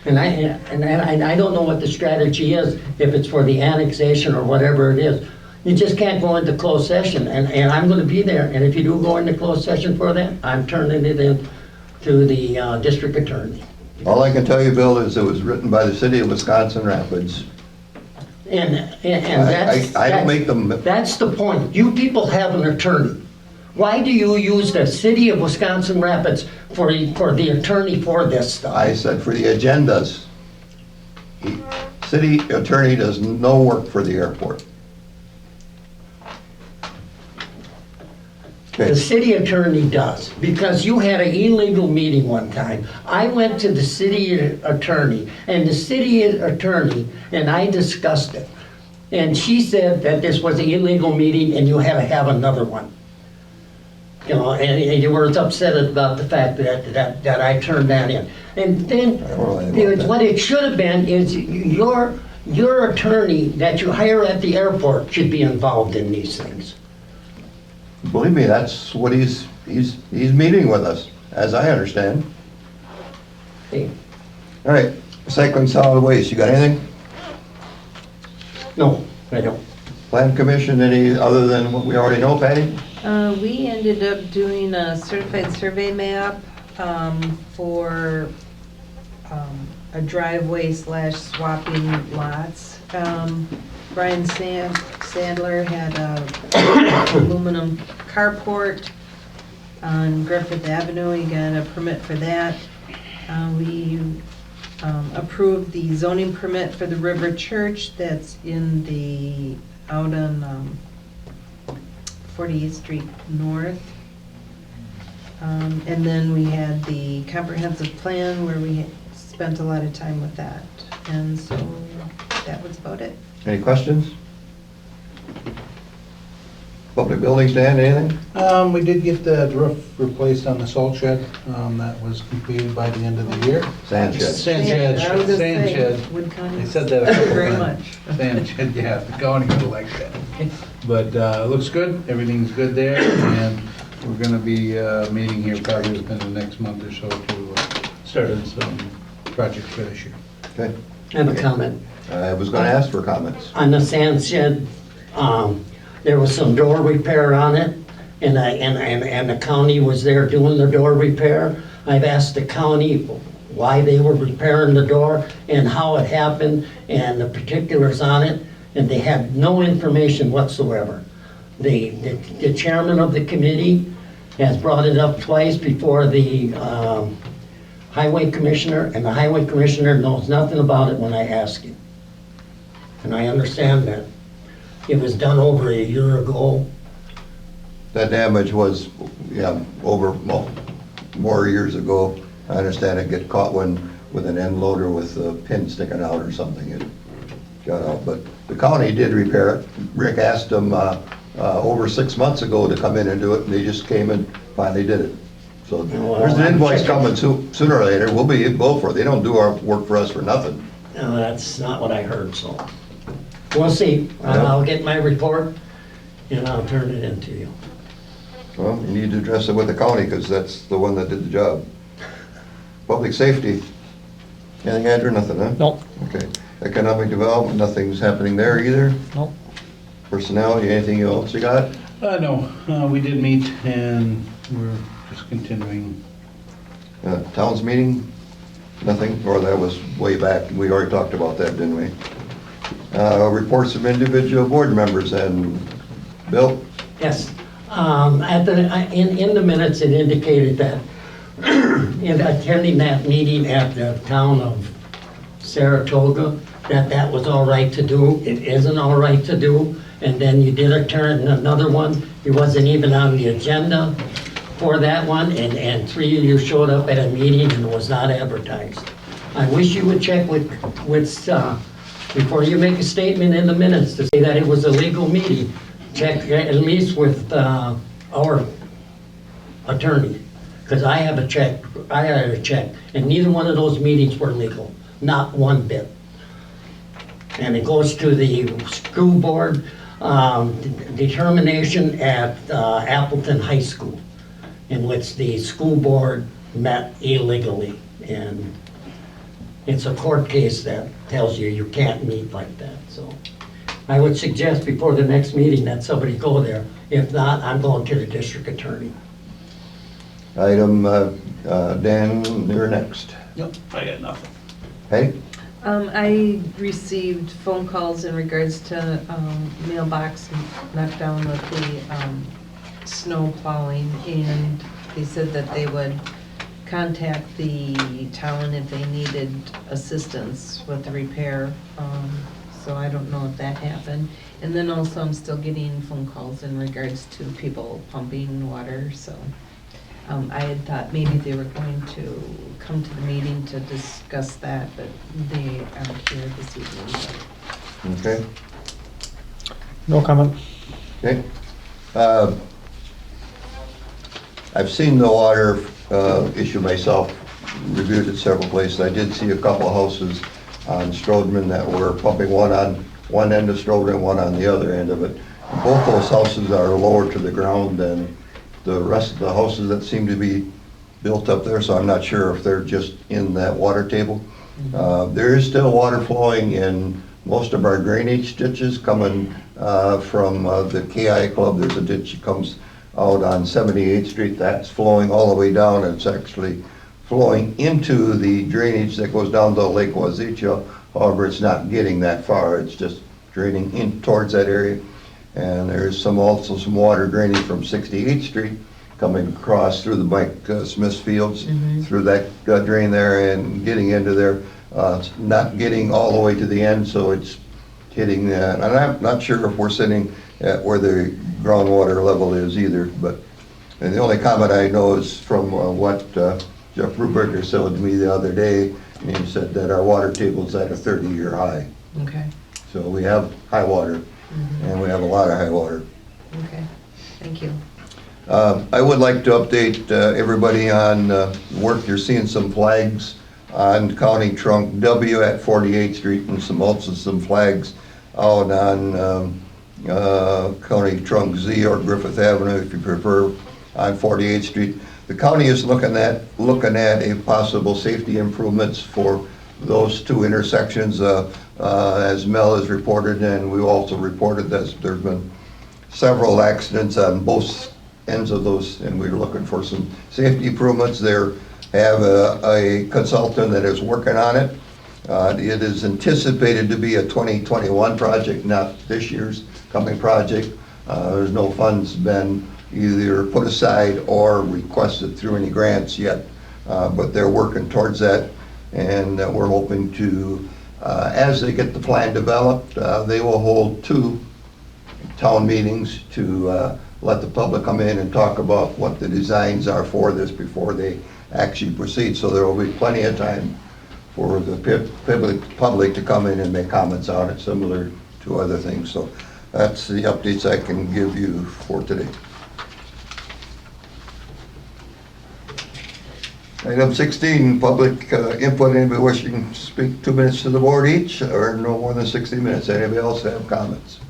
And I don't know what the strategy is, if it's for the annexation or whatever it is. You just can't go into closed session, and I'm gonna be there, and if you do go into closed session for that, I'm turning it in to the district attorney. All I can tell you, Bill, is it was written by the city of Wisconsin Rapids. And that's... I don't make them... That's the point. You people have an attorney. Why do you use the city of Wisconsin Rapids for the attorney for this stuff? I said for the agendas. City attorney does no work for the airport. The city attorney does, because you had an illegal meeting one time. I went to the city attorney, and the city attorney and I discussed it. And she said that this was an illegal meeting and you had to have another one. You know, and you were upset about the fact that I turned that in. And then, what it should have been is your attorney that you hire at the airport should be involved in these things. Believe me, that's what he's meeting with us, as I understand. Hey, All right, recycling solid waste, you got anything? no, I don't. Plan commission, any other than what we already know, Patty? We ended up doing a certified survey map for a driveway / swapping lots. Brian Sandler had a aluminum carport on Griffith Avenue. He got a permit for that. We approved the zoning permit for the River Church that's out on 48th Street North. And then we had the comprehensive plan where we spent a lot of time with that. And so that was about it. Any questions? Public buildings, Dan, anything? We did get the roof replaced on the salt shed. That was completed by the end of the year. Sand shed. Sand shed, I was just sand saying, shed. Wood County. I said that a couple Thank you very times. much. Sand shed, yeah, the county would like that. But it looks good, everything's good there, and we're gonna be meeting here probably within the next month or so to start on some projects for this year. Okay. I have a comment. I was gonna ask for comments. On the sand shed, there was some door repair on it, and the county was there doing the door repair. I've asked the county why they were repairing the door and how it happened and the particulars on it, and they had no information whatsoever. The chairman of the committee has brought it up twice before the highway commissioner, and the highway commissioner knows nothing about it when I ask him. And I understand that. It was done over a year ago. That damage was, more years ago. I understand it got caught with an end loader with a pin sticking out or something. It got out, but the county did repair it. Rick asked them over 6 months ago to come in and do it, and they just came and finally did it. So there's an invoice coming sooner or later. We'll be able for it. They don't do our work for us for nothing. No, that's not what I heard, so. We'll see. I'll get my report and I'll turn it in to you. Well, you need to address it with the county, because that's the one that did the job. Public safety. Anything, Andrew? Nothing, huh? Nope, Okay. Economic development, nothing's happening there either. nope. Personnel, anything else you got? No, we did meet, and we're just continuing. Towns meeting? Nothing? Or that was way back. We already talked about that, didn't we? Reports of individual board members, and Bill? Yes. In the minutes, it indicated that in attending that meeting at the town of Saratoga, that was all right to do. It isn't all right to do. And then you did another one. It wasn't even on the agenda for that one, and 3 of you showed up at a meeting and it was not advertised. I wish you would check with before you make a statement in the minutes to say that it was a legal meeting. Check at least with our attorney, because I had a check, and neither one of those meetings were legal, not one bit. And it goes to the school board determination at Appleton High School, in which the school board met illegally. And it's a court case that tells you you can't meet like that, so. I would suggest before the next meeting that somebody go there. If not, I'm going to the district attorney. Item, Dan, you're next. Yep, I got nothing. Hey? I received phone calls in regards to mailbox knocked down with the snow plowing, and they said that they would contact the town if they needed assistance with the repair. so I don't know if that happened. And then also I'm still getting phone calls in regards to people pumping water, so. I had thought maybe they were going to come to the meeting to discuss that, but they aren't here this evening, so. Okay, No comment. okay. I've seen the water issue myself, reviewed it several places. I did see a couple of houses on Strodeman that were pumping, one on one end of Strodeman, one on the other end of it. Both those houses are lower to the ground than the rest of the houses that seem to be built up there, so I'm not sure if they're just in that water table. There is still water flowing in most of our drainage ditches coming from the KI Club. There's a ditch that comes out on 78th Street. That's flowing all the way down. It's actually flowing into the drainage that goes down to Lake Wazicha. However, it's not getting that far. It's just draining in towards that area. And there's also some water draining from 68th Street coming across through the Mike Smith Fields, through that drain there and getting into there. It's not getting all the way to the end, so it's hitting that. And I'm not sure if we're sitting at where the groundwater level is either, but, and the only comment I know is from what Jeff Ruberger said to me the other day, and he said that our water table's at a 30-year high. Okay, So we have high water, and we have a lot of high water. okay, thank you. I would like to update everybody on work. You're seeing some flags on County Trunk W at 48th Street and also some flags out on County Trunk Z or Griffith Avenue, if you prefer, on 48th Street. The county is looking at a possible safety improvements for those two intersections, as Mel has reported, and we also reported that there's been several accidents on both ends of those, and we're looking for some safety improvements. They have a consultant that is working on it. It is anticipated to be a 2021 project, not this year's coming project. There's no funds been either put aside or requested through any grants yet, but they're working towards that, and we're hoping to, as they get the plan developed, they will hold 2 town meetings to let the public come in and talk about what the designs are for this before they actually proceed. So there will be plenty of time for the public to come in and make comments on it, similar to other things. So that's the updates I can give you for today. Item 16, public input. Anybody wishing to speak 2 minutes to the board each, or no more than 60 minutes? Anybody else have comments?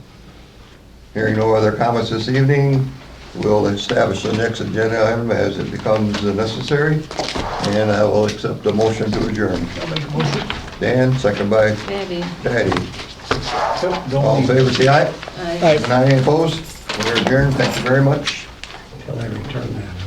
Hearing no other comments this evening, we'll establish the next agenda item as it becomes necessary, and I will accept the motion to adjourn. Dan, second by Patty. Patty. All in favor, say aye. Aye. And aye opposed? We're adjourned. Thank you very much. Till I return that.